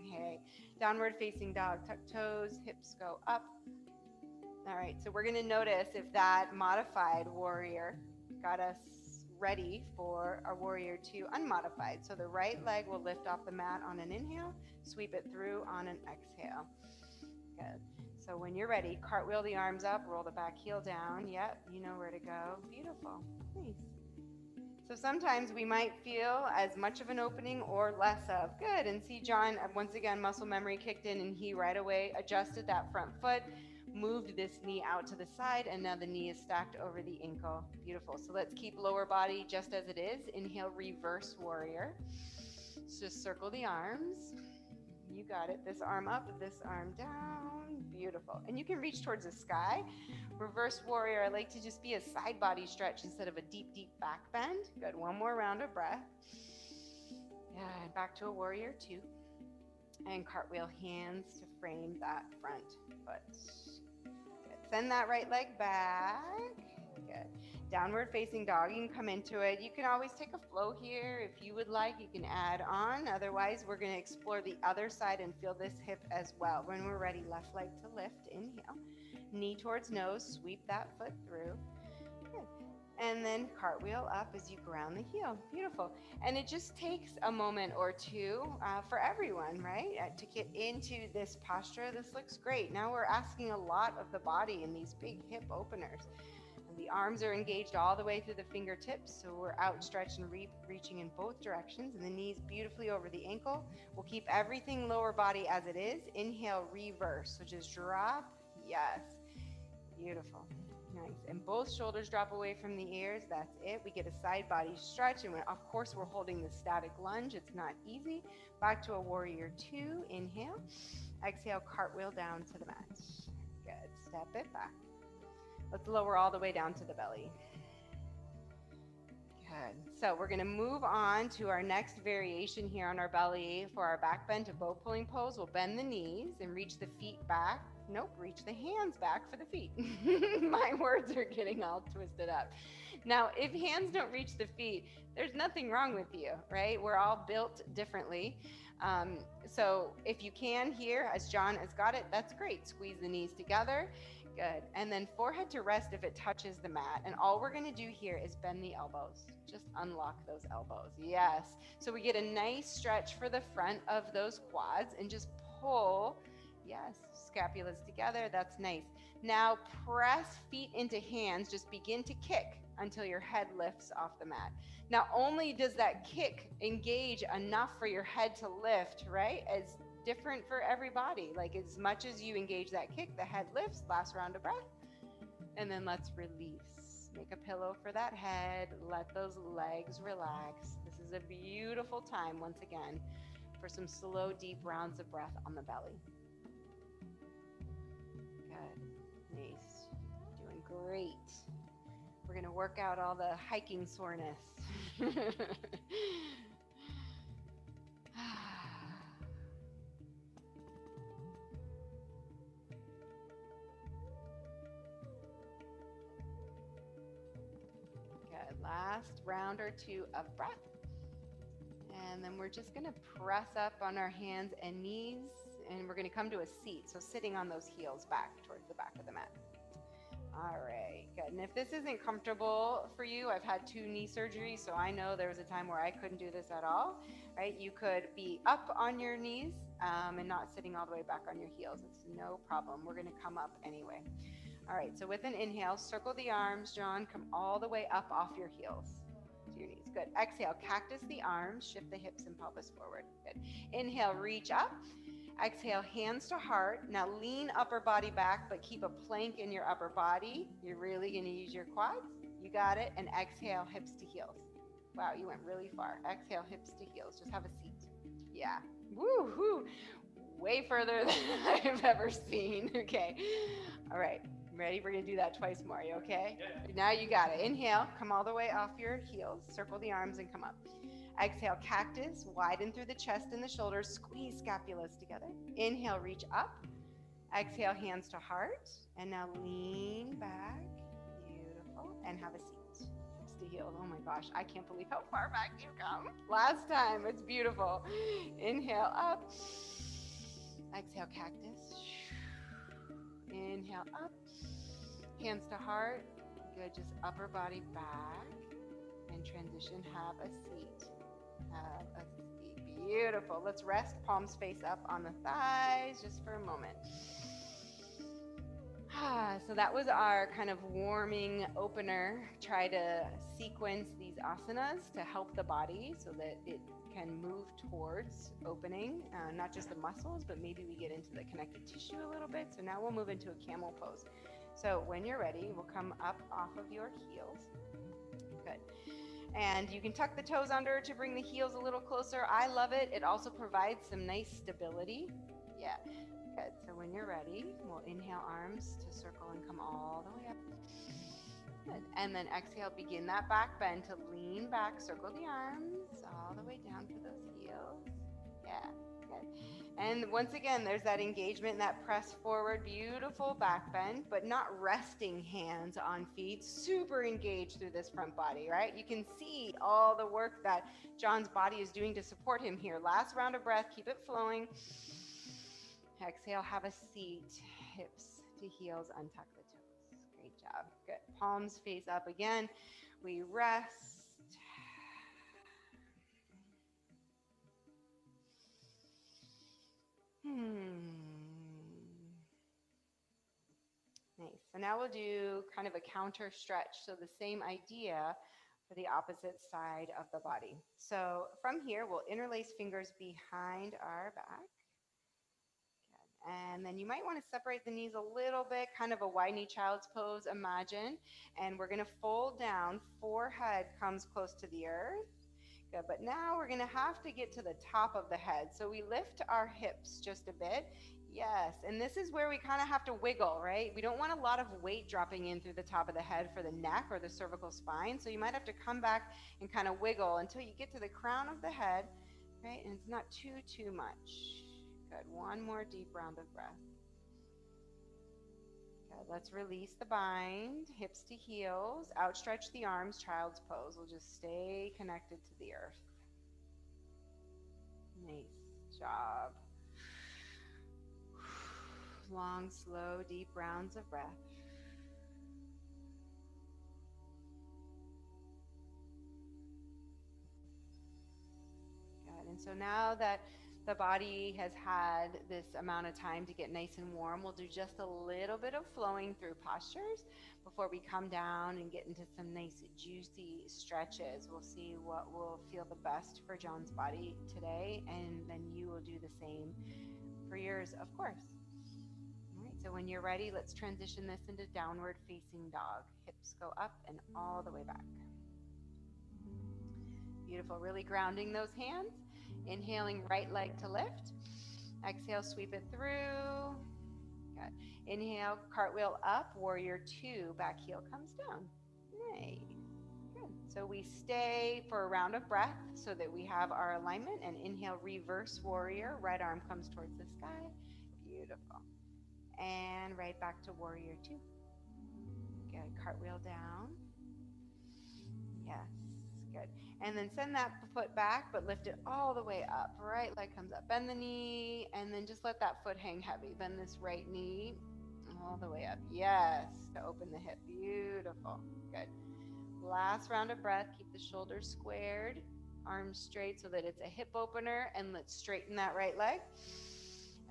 Okay, downward facing dog. Tuck toes, hips go up. All right, so we're going to notice if that modified warrior got us ready for our warrior 2 unmodified. So the right leg will lift off the mat on an inhale, sweep it through on an exhale. Good. So when you're ready, cartwheel the arms up, roll the back heel down. Yep, you know where to go. Beautiful. Nice. So sometimes we might feel as much of an opening or less of. Good. And see John, once again, muscle memory kicked in, and he right away adjusted that front foot, moved this knee out to the side, and now the knee is stacked over the ankle. Beautiful. So let's keep lower body just as it is. Inhale, reverse warrior. So just circle the arms. You got it. This arm up, this arm down. Beautiful. And you can reach towards the sky. Reverse warrior, I like to just be a side body stretch instead of a deep, deep back bend. Good. One more round of breath. And back to a warrior two. And cartwheel, hands to frame that front foot. Good. Send that right leg back. Good. Downward facing dog, you can come into it. You can always take a flow here. If you would like, you can add on. Otherwise, we're going to explore the other side and feel this hip as well. When we're ready, left leg to lift. Inhale. Knee towards nose. Sweep that foot through. Good. And then cartwheel up as you ground the heel. Beautiful. And it just takes a moment or two for everyone, right? To get into this posture. This looks great. Now we're asking a lot of the body in these big hip openers. The arms are engaged all the way through the fingertips, so we're outstretched and reaching in both directions, and the knees beautifully over the ankle. We'll keep everything lower body as it is. Inhale, reverse, so just drop. Yes, beautiful, nice. And both shoulders drop away from the ears. That's it. We get a side body stretch, and of course we're holding the static lunge. It's not easy. Back to a warrior two. Inhale, exhale, cartwheel down to the mat. Good. Step it back. Let's lower all the way down to the belly. Good. So we're going to move on to our next variation here on our belly for our back bend to bow pulling pose. We'll bend the knees and reach the feet back. Nope, reach the hands back for the feet. My words are getting all twisted up. Now, if hands don't reach the feet, there's nothing wrong with you, right? We're all built differently. So if you can here, as John has got it, that's great. Squeeze the knees together. Good. And then forehead to rest if it touches the mat. And all we're going to do here is bend the elbows. Just unlock those elbows. Yes. So we get a nice stretch for the front of those quads and just pull. Yes. Scapulas together. That's nice. Now press feet into hands. Just begin to kick until your head lifts off the mat. Not only does that kick engage enough for your head to lift, right? As different for everybody. Like as much as you engage that kick, the head lifts. Last round of breath. And then let's release. Make a pillow for that head. Let those legs relax. This is a beautiful time, once again, for some slow, deep rounds of breath on the belly. Good. Nice. Doing great. We're going to work out all the hiking soreness. Last round or two of breath. And then we're just going to press up on our hands and knees, and we're going to come to a seat. So sitting on those heels back towards the back of the mat. All right, good. And if this isn't comfortable for you, I've had 2 knee surgeries, so I know there was a time where I couldn't do this at all, right? You could be up on your knees and not sitting all the way back on your heels. It's no problem. We're going to come up anyway. All right, so with an inhale, circle the arms, John, come all the way up off your heels to your knees. Good. Exhale, cactus the arms, shift the hips and pelvis forward. Good. Inhale, reach up. Exhale, hands to heart. Now lean upper body back, but keep a plank in your upper body. You're really going to use your quads. You got it. And exhale, hips to heels. Wow, you went really far. Exhale, hips to heels. Just have a seat. Yeah. Woo-hoo. Way further than I've ever seen. Okay. All right. Ready? We're going to do that twice more. You okay? Yeah. Now you got it. Inhale. Come all the way off your heels. Circle the arms and come up. Exhale, cactus. Widen through the chest and the shoulders. Squeeze scapulas together. Inhale, reach up. Exhale, hands to heart. And now lean back. Beautiful. And have a seat. Hips to heels. Oh my gosh. I can't believe how far back you've come. Last time. It's beautiful. Inhale, up. Exhale, cactus. Inhale, up. Hands to heart. Good. Just upper body back. And transition. Have a seat. Have a seat. Beautiful. Let's rest. Palms face up on the thighs just for a moment. So that was our kind of warming opener. Try to sequence these asanas to help the body so that it can move towards opening, not just the muscles, but maybe we get into the connective tissue a little bit. So now we'll move into a camel pose. So when you're ready, we'll come up off of your heels. Good. And you can tuck the toes under to bring the heels a little closer. I love it. It also provides some nice stability. Yeah, good. So when you're ready, we'll inhale arms to circle and come all the way up. Good. And then exhale, begin that back bend to lean back, circle the arms all the way down to those heels. Yeah, good. And once again, there's that engagement, that press forward, beautiful back bend, but not resting hands on feet, super engaged through this front body, right? You can see all the work that John's body is doing to support him here. Last round of breath, keep it flowing. Exhale, have a seat, hips to heels, untuck the toes. Great job. Good. Palms face up again. We rest. Nice. So now we'll do kind of a counter stretch. So the same idea for the opposite side of the body. So from here, we'll interlace fingers behind our back. And then you might want to separate the knees a little bit, kind of a wide knee child's pose, imagine. And we're going to fold down, forehead comes close to the earth. Good, but now we're going to have to get to the top of the head. So we lift our hips just a bit. Yes, and this is where we kind of have to wiggle, right? We don't want a lot of weight dropping in through the top of the head for the neck or the cervical spine. So you might have to come back and kind of wiggle until you get to the crown of the head, right? And it's not too much. Good. One more deep round of breath. Good. Let's release the bind, hips to heels, outstretch the arms, child's pose. We'll just stay connected to the earth. Nice job. Long, slow, deep rounds of breath. Good. And so now that the body has had this amount of time to get nice and warm, we'll do just a little bit of flowing through postures before we come down and get into some nice juicy stretches. We'll see what will feel the best for John's body today, and then you will do the same for yours, of course. All right, so when you're ready, let's transition this into downward facing dog. Hips go up and all the way back. Beautiful, really grounding those hands. Inhaling, right leg to lift. Exhale, sweep it through. Good. Inhale, cartwheel up, warrior two, back heel comes down. Nice. Good. So we stay for a round of breath so that we have our alignment, and inhale, reverse warrior, right arm comes towards the sky. Beautiful. And right back to warrior two. Good. Cartwheel down. Yes. Good. And then send that foot back, but lift it all the way up. Right leg comes up. Bend the knee, and then just let that foot hang heavy. Bend this right knee all the way up. Yes, to open the hip. Beautiful. Good. Last round of breath. Keep the shoulders squared, arms straight so that it's a hip opener, and let's straighten that right leg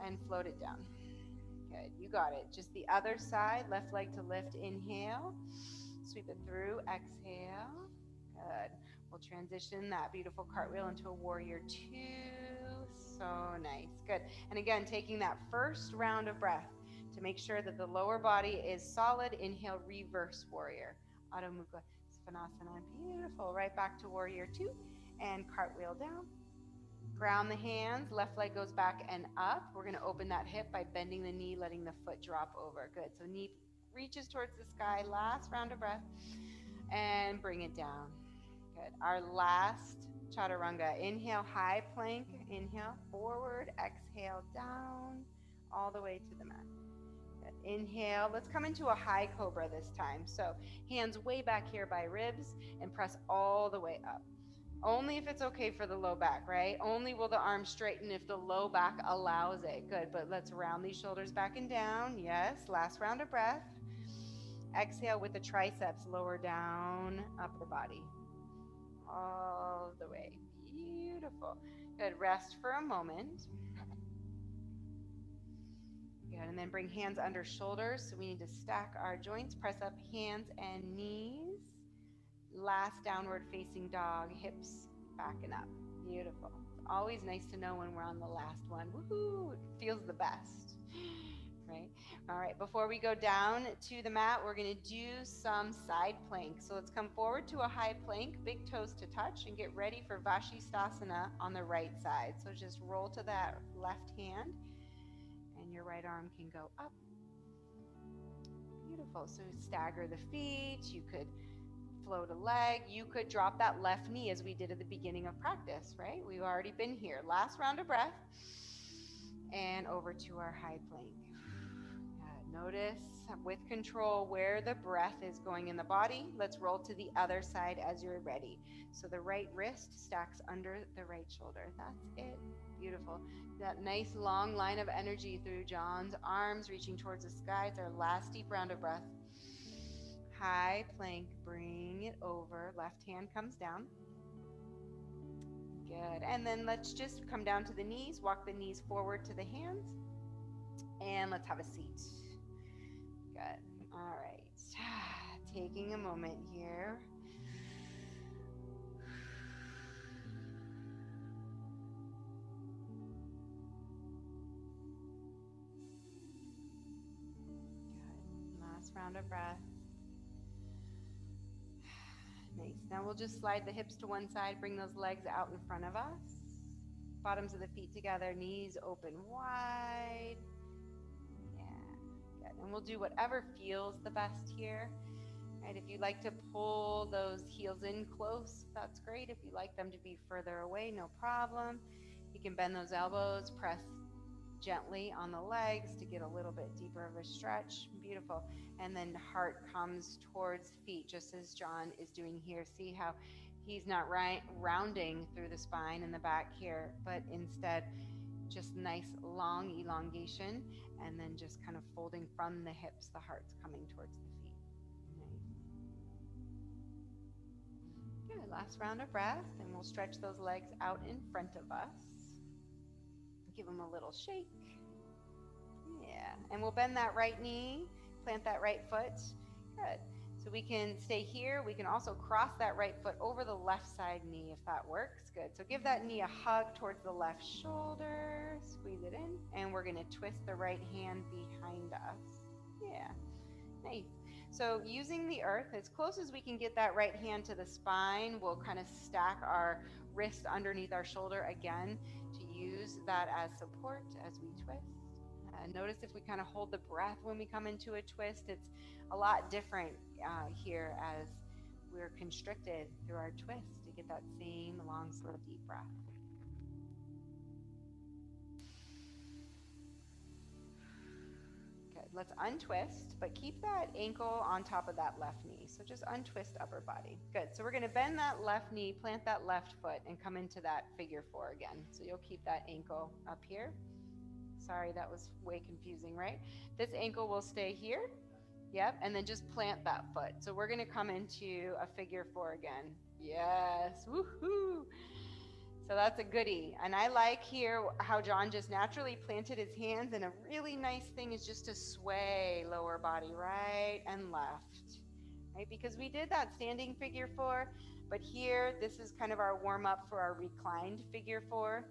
and float it down. Good. You got it. Just the other side. Left leg to lift. Inhale. Sweep it through. Exhale. Good. We'll transition that beautiful cartwheel into a warrior two. So nice. Good. And again, taking that first round of breath to make sure that the lower body is solid. Inhale, reverse warrior. Adho Mukha Svanasana. Beautiful. Right back to warrior two and cartwheel down. Ground the hands. Left leg goes back and up. We're going to open that hip by bending the knee, letting the foot drop over. Good. So knee reaches towards the sky. Last round of breath. And bring it down. Good. Our last chaturanga. Inhale, high plank. Inhale, forward. Exhale, down. All the way to the mat. Good. Inhale. Let's come into a high cobra this time. So hands way back here by ribs and press all the way up. Only if it's okay for the low back, right? Only will the arms straighten if the low back allows it. Good. But let's round these shoulders back and down. Yes. Last round of breath. Exhale with the triceps, lower down, upper body. All the way. Beautiful. Good. Rest for a moment. Good. And then bring hands under shoulders. So we need to stack our joints. Press up hands and knees. Last downward facing dog. Hips back and up. Beautiful. It's always nice to know when we're on the last one. Woohoo! It feels the best. right? All right, before we go down to the mat, we're gonna do some side plank. So let's come forward to a high plank, big toes to touch, and get ready for Vashisthasana on the right side. So just roll to that left hand, and your right arm can go up. Beautiful. So stagger the feet. You could float a leg. You could drop that left knee as we did at the beginning of practice, right? We've already been here. Last round of breath. And over to our high plank. Notice with control where the breath is going in the body. Let's roll to the other side as you're ready. So the right wrist stacks under the right shoulder. That's it. Beautiful. That nice long line of energy through John's arms reaching towards the sky. It's our last deep round of breath. High plank, bring it over. Left hand comes down. Good. And then let's just come down to the knees. Walk the knees forward to the hands. And let's have a seat. Good. All right. Taking a moment here. Good. Last round of breath. Nice. Now we'll just slide the hips to one side, bring those legs out in front of us. Bottoms of the feet together, knees open wide. Yeah, good. And we'll do whatever feels the best here. Right, if you like to pull those heels in close, that's great. If you like them to be further away, no problem. You can bend those elbows, press gently on the legs to get a little bit deeper of a stretch. Beautiful. And then heart comes towards feet, just as John is doing here. See how he's not rounding through the spine and the back here, but instead just nice long elongation, and then just kind of folding from the hips, the heart's coming towards the feet. Nice. Good. Last round of breath, and we'll stretch those legs out in front of us. Give them a little shake. Yeah, and we'll bend that right knee, plant that right foot. Good. So we can stay here. We can also cross that right foot over the left side knee if that works. Good. So give that knee a hug towards the left shoulder. Squeeze it in. And we're going to twist the right hand behind us. Yeah. Nice. So using the earth, as close as we can get that right hand to the spine, we'll kind of stack our wrist underneath our shoulder again to use that as support as we twist. Notice if we kind of hold the breath when we come into a twist, it's a lot different here as we're constricted through our twist to get that same long, slow, deep breath. Good. Let's untwist, but keep that ankle on top of that left knee. So just untwist upper body. Good. So we're going to bend that left knee, plant that left foot, and come into that figure four again. So you'll keep that ankle up here. Sorry, that was way confusing, right? This ankle will stay here. Yep, and then just plant that foot. So we're gonna come into a figure four again. Yes, woohoo! So that's a goodie. And I like here how John just naturally planted his hands, and a really nice thing is just to sway lower body right and left, right? Because we did that standing figure four, but here, this is kind of our warm up for our reclined figure four.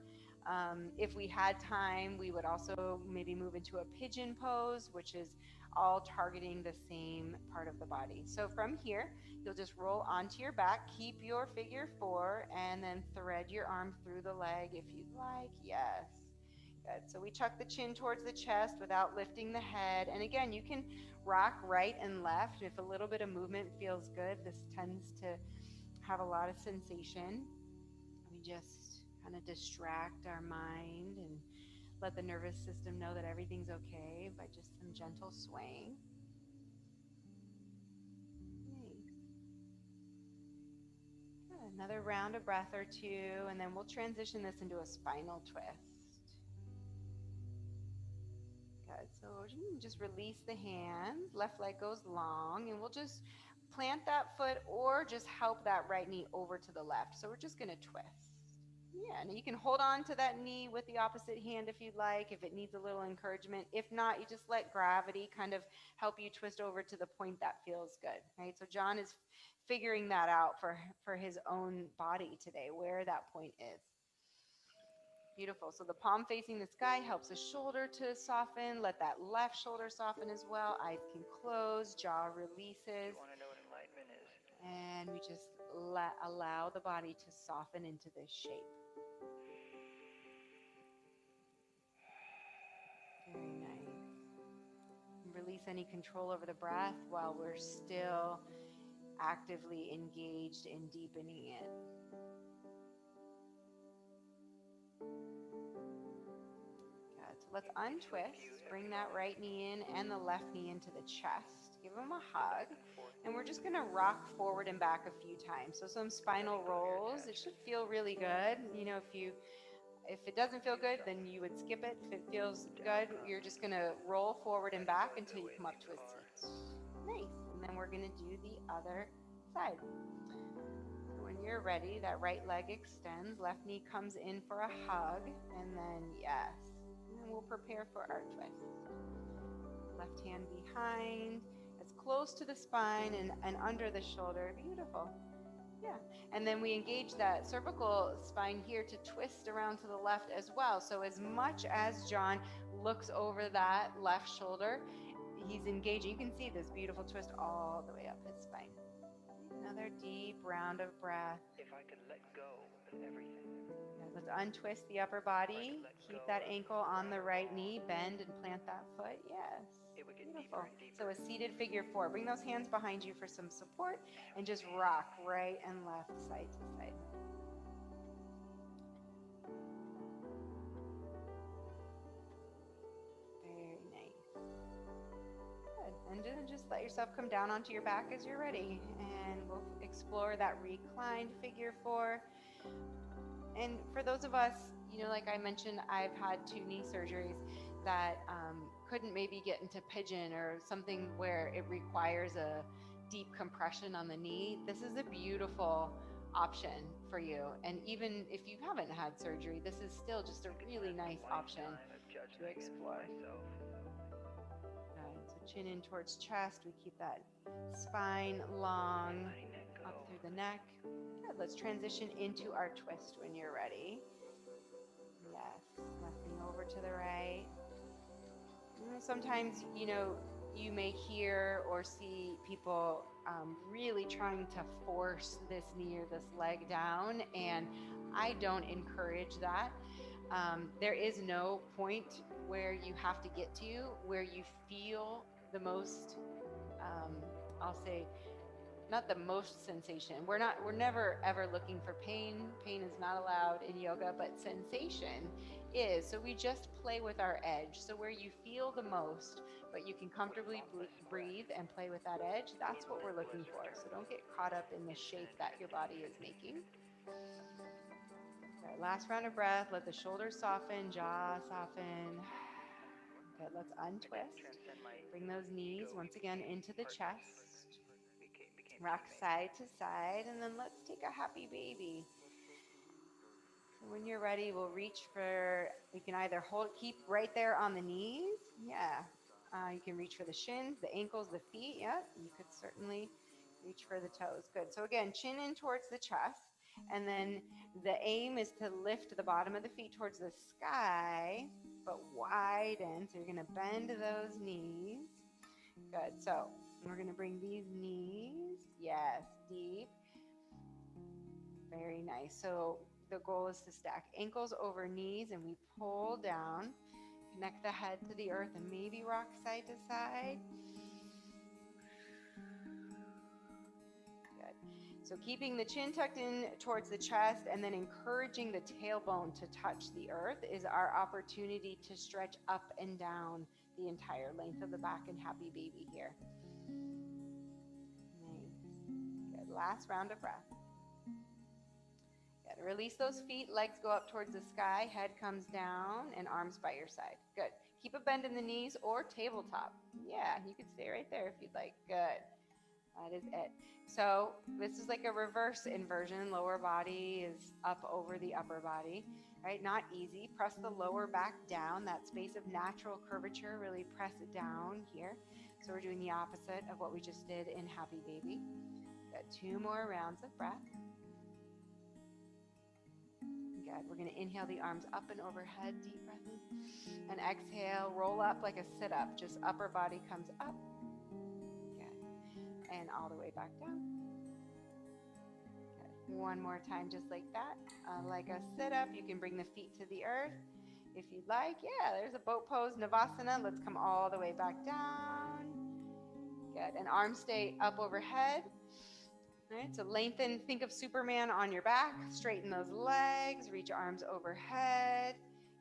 If we had time, we would also maybe move into a pigeon pose, which is all targeting the same part of the body. So from here, you'll just roll onto your back, keep your figure four, and then thread your arm through the leg if you'd like. Yes. Good. So we tuck the chin towards the chest without lifting the head. And again, you can rock right and left. If a little bit of movement feels good, this tends to have a lot of sensation. We just kind of distract our mind and let the nervous system know that everything's okay by just some gentle swaying. Nice. Good. Another round of breath or two, and then we'll transition this into a spinal twist. Good. So just release the hands. Left leg goes long, and we'll just plant that foot or just help that right knee over to the left. So we're just going to twist. Yeah, and you can hold on to that knee with the opposite hand if you'd like, if it needs a little encouragement. If not, you just let gravity kind of help you twist over to the point that feels good, right? So John is figuring that out for his own body today, where that point is. Beautiful. So the palm facing the sky helps the shoulder to soften. Let that left shoulder soften as well. Eyes can close, jaw releases. Want to know what enlightenment is? And we just allow the body to soften into this shape. Very nice. Release any control over the breath while we're still actively engaged in deepening it. Good. So let's untwist. Bring that right knee in and the left knee into the chest. Give them a hug. And we're just going to rock forward and back a few times. So some spinal rolls. It should feel really good. You know, if it doesn't feel good, then you would skip it. If it feels good, you're just going to roll forward and back until you come up to a seat. Nice. And then we're going to do the other side. So when you're ready, that right leg extends, left knee comes in for a hug, and then yes. And then we'll prepare for our twist. Left hand behind, as close to the spine and under the shoulder. Beautiful. Yeah. And then we engage that cervical spine here to twist around to the left as well. So as much as John looks over that left shoulder, he's engaging. You can see this beautiful twist all the way up his spine. Another deep round of breath. If I could let go of everything. Let's untwist the upper body. Keep that ankle on the right knee. Bend and plant that foot. Yes. Beautiful. So a seated figure four. Bring those hands behind you for some support and just rock right and left, side to side. Very nice. Good. And then just let yourself come down onto your back as you're ready. And we'll explore that reclined figure four. And for those of us, you know, like I mentioned, I've had 2 knee surgeries that couldn't maybe get into pigeon or something where it requires a deep compression on the knee. This is a beautiful option for you. And even if you haven't had surgery, this is still just a really nice option to explore. So chin in towards chest. We keep that spine long up through the neck. Good. Let's transition into our twist when you're ready. Yes. Left knee over to the right. Sometimes, you know, you may hear or see people really trying to force this knee or this leg down, and I don't encourage that. There is no point where you have to get to where you feel the most, I'll say, not the most sensation. We're never ever looking for pain. Pain is not allowed in yoga, but sensation is. So we just play with our edge. So where you feel the most, but you can comfortably breathe and play with that edge, that's what we're looking for. So don't get caught up in the shape that your body is making. Okay, last round of breath. Let the shoulders soften, jaw soften. Good, let's untwist. Bring those knees once again into the chest. Rock side to side, and then let's take a happy baby. So when you're ready, we'll reach for, we can either keep right there on the knees. Yeah. You can reach for the shins, the ankles, the feet. Yeah. You could certainly reach for the toes. Good. So again, chin in towards the chest. And then the aim is to lift the bottom of the feet towards the sky, but widen. So you're going to bend those knees. Good. So we're going to bring these knees, yes, deep. Very nice. So the goal is to stack ankles over knees, and we pull down, connect the head to the earth, and maybe rock side to side. Good. So keeping the chin tucked in towards the chest and then encouraging the tailbone to touch the earth is our opportunity to stretch up and down the entire length of the back and happy baby here. Good. Last round of breath. Good. Release those feet, legs go up towards the sky, head comes down, and arms by your side. Good. Keep a bend in the knees or tabletop. Yeah, you could stay right there if you'd like. Good. That is it. So this is like a reverse inversion. Lower body is up over the upper body, right? Not easy. Press the lower back down, that space of natural curvature, really press it down here. So we're doing the opposite of what we just did in Happy Baby. Got 2 more rounds of breath. Good. Good. We're going to inhale the arms up and overhead, deep breath in. And exhale, roll up like a sit-up. Just upper body comes up. Good. And all the way back down. Good. One more time, just like that. Like a sit-up. You can bring the feet to the earth if you'd like. Yeah, there's a boat pose, Navasana. Let's come all the way back down. Good. And arms stay up overhead. All right, so lengthen, think of Superman on your back, straighten those legs, reach arms overhead.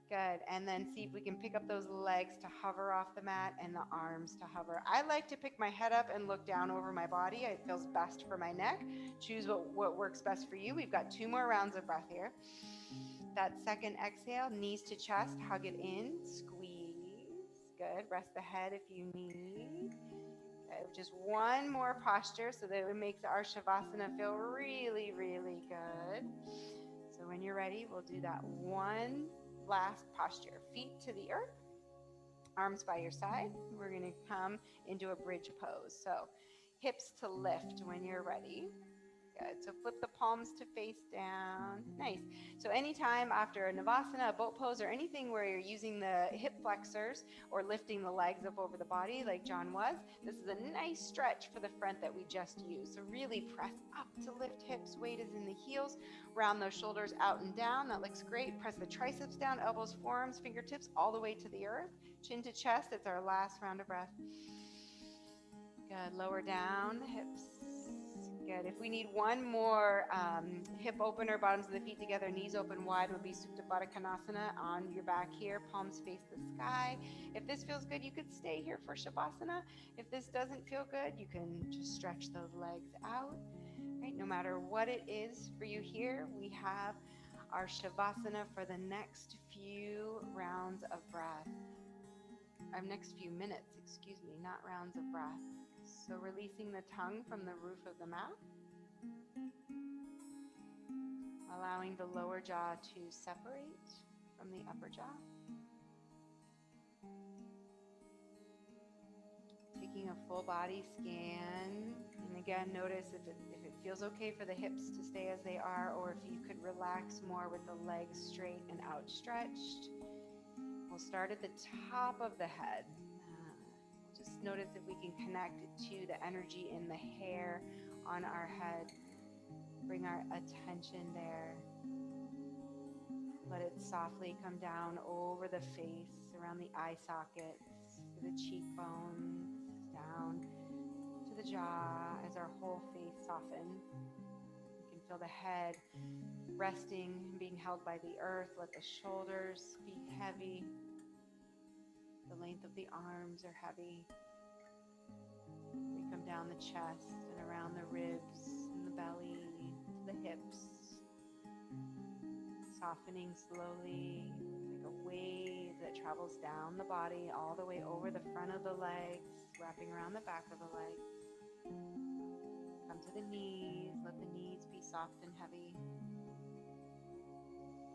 Good, and then see if we can pick up those legs to hover off the mat and the arms to hover. I like to pick my head up and look down over my body. It feels best for my neck. Choose what works best for you. We've got 2 more rounds of breath here. That second exhale, knees to chest, hug it in, squeeze. Good, rest the head if you need. Okay, just one more posture so that it makes our Shavasana feel really, really good. So when you're ready, we'll do that one last posture. Feet to the earth, arms by your side. We're going to come into a bridge pose. So hips to lift when you're ready. Good. So flip the palms to face down. Nice. So anytime after a Navasana, a boat pose, or anything where you're using the hip flexors or lifting the legs up over the body like John was, this is a nice stretch for the front that we just used. So really press up to lift hips. Weight is in the heels. Round those shoulders out and down. That looks great. Press the triceps down, elbows, forearms, fingertips all the way to the earth. Chin to chest. It's our last round of breath. Good. Lower down the hips. Good. If we need one more hip opener, bottoms of the feet together, knees open wide, would be Supta Baddha Konasana on your back here, palms face the sky. If this feels good, you could stay here for Shavasana. If this doesn't feel good, you can just stretch those legs out. Right? No matter what it is for you here, we have our Shavasana for the next few rounds of breath. Our next few minutes, excuse me, not rounds of breath. So releasing the tongue from the roof of the mouth. Allowing the lower jaw to separate from the upper jaw. Taking a full body scan. And again, notice if it feels okay for the hips to stay as they are, or if you could relax more with the legs straight and outstretched. We'll start at the top of the head. Just notice if we can connect to the energy in the hair on our head. Bring our attention there. Let it softly come down over the face, around the eye sockets, to the cheekbones, down to the jaw as our whole face softens. You can feel the head resting and being held by the earth. Let the shoulders be heavy. The length of the arms are heavy. We come down the chest and around the ribs and the belly to the hips. Softening slowly, like a wave that travels down the body all the way over the front of the legs, wrapping around the back of the legs. Come to the knees. Let the knees be soft and heavy.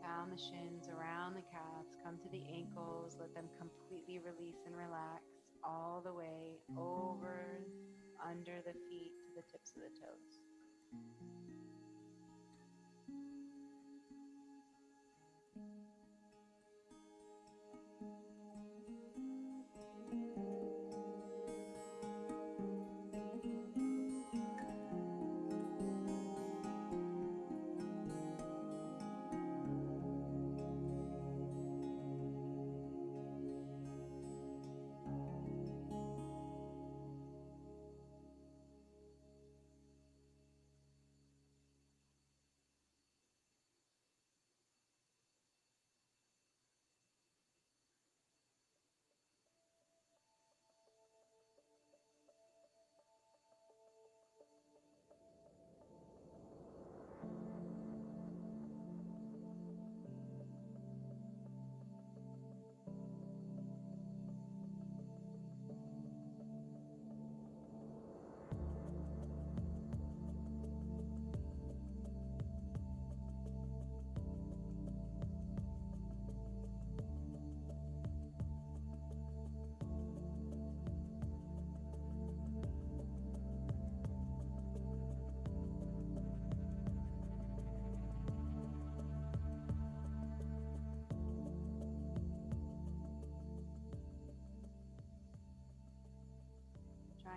Down the shins, around the calves, come to the ankles, let them completely release and relax all the way over, under the feet to the tips of the toes.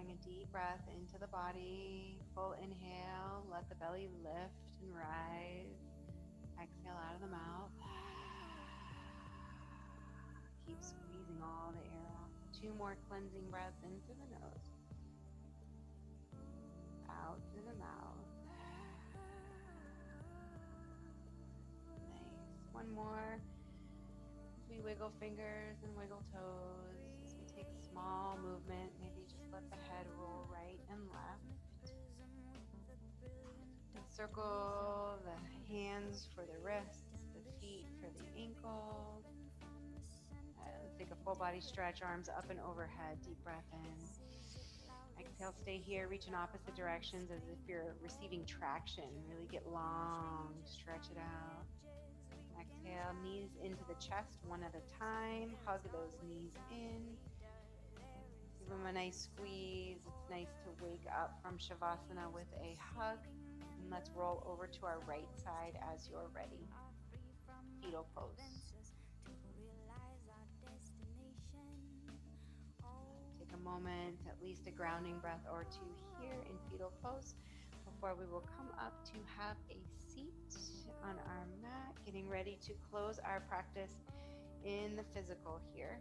drawing a deep breath into the body. Full inhale, let the belly lift and rise. Exhale out of the mouth. Keep squeezing all the air out. 2 more cleansing breaths in through the nose. Out through the mouth. Nice. 1 more. We wiggle fingers and wiggle toes as we take a small movement. Maybe just let the head roll right and left. And circle the hands for the wrists, the feet for the ankles. Take a full body stretch, arms up and overhead. Deep breath in. Exhale, stay here. Reach in opposite directions as if you're receiving traction. Really get long. Stretch it out. Exhale, knees into the chest one at a time. Hug those knees in. Give them a nice squeeze. It's nice to wake up from Shavasana with a hug. And let's roll over to our right side as you're ready. Fetal pose. Take a moment, at least a grounding breath or 2 here in fetal pose before we will come up to have a seat on our mat, getting ready to close our practice in the physical here.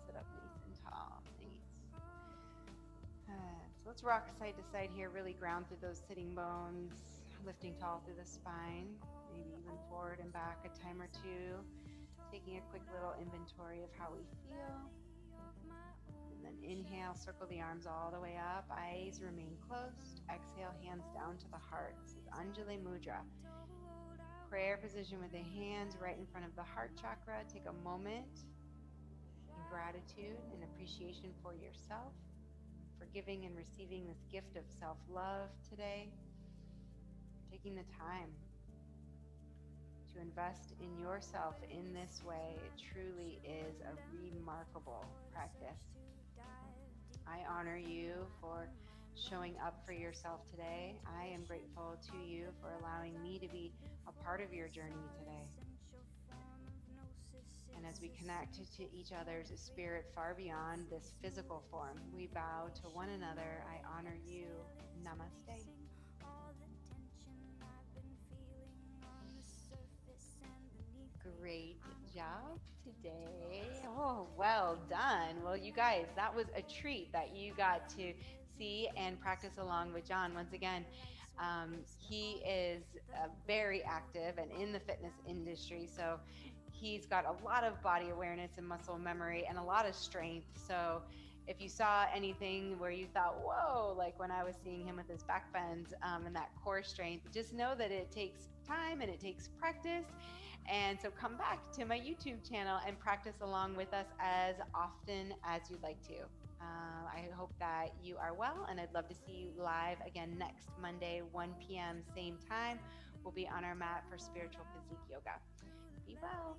Sit up nice and tall. Nice. So let's rock side to side here, really ground through those sitting bones, lifting tall through the spine, maybe even forward and back a time or 2, taking a quick little inventory of how we feel. And then inhale, circle the arms all the way up, eyes remain closed. Exhale, hands down to the heart. This is Anjali Mudra. Prayer position with the hands right in front of the heart chakra. Take a moment in gratitude and appreciation for yourself, for giving and receiving this gift of self-love today. Taking the time to invest in yourself in this way, it truly is a remarkable practice. I honor you for showing up for yourself today. I am grateful to you for allowing me to be a part of your journey today. And as we connect to each other's spirit far beyond this physical form, we bow to one another. I honor you. Namaste. Great job today. Oh, well done. Well, you guys, that was a treat that you got to see and practice along with John. Once again, he is very active and in the fitness industry, so he's got a lot of body awareness and muscle memory and a lot of strength. So if you saw anything where you thought, whoa, like when I was seeing him with his back bends and that core strength, just know that it takes time and it takes practice. And so come back to my YouTube channel and practice along with us as often as you'd like to. I hope that you are well, and I'd love to see you live again next Monday, 1 p.m. same time. We'll be on our mat for spiritual physique yoga. Be well.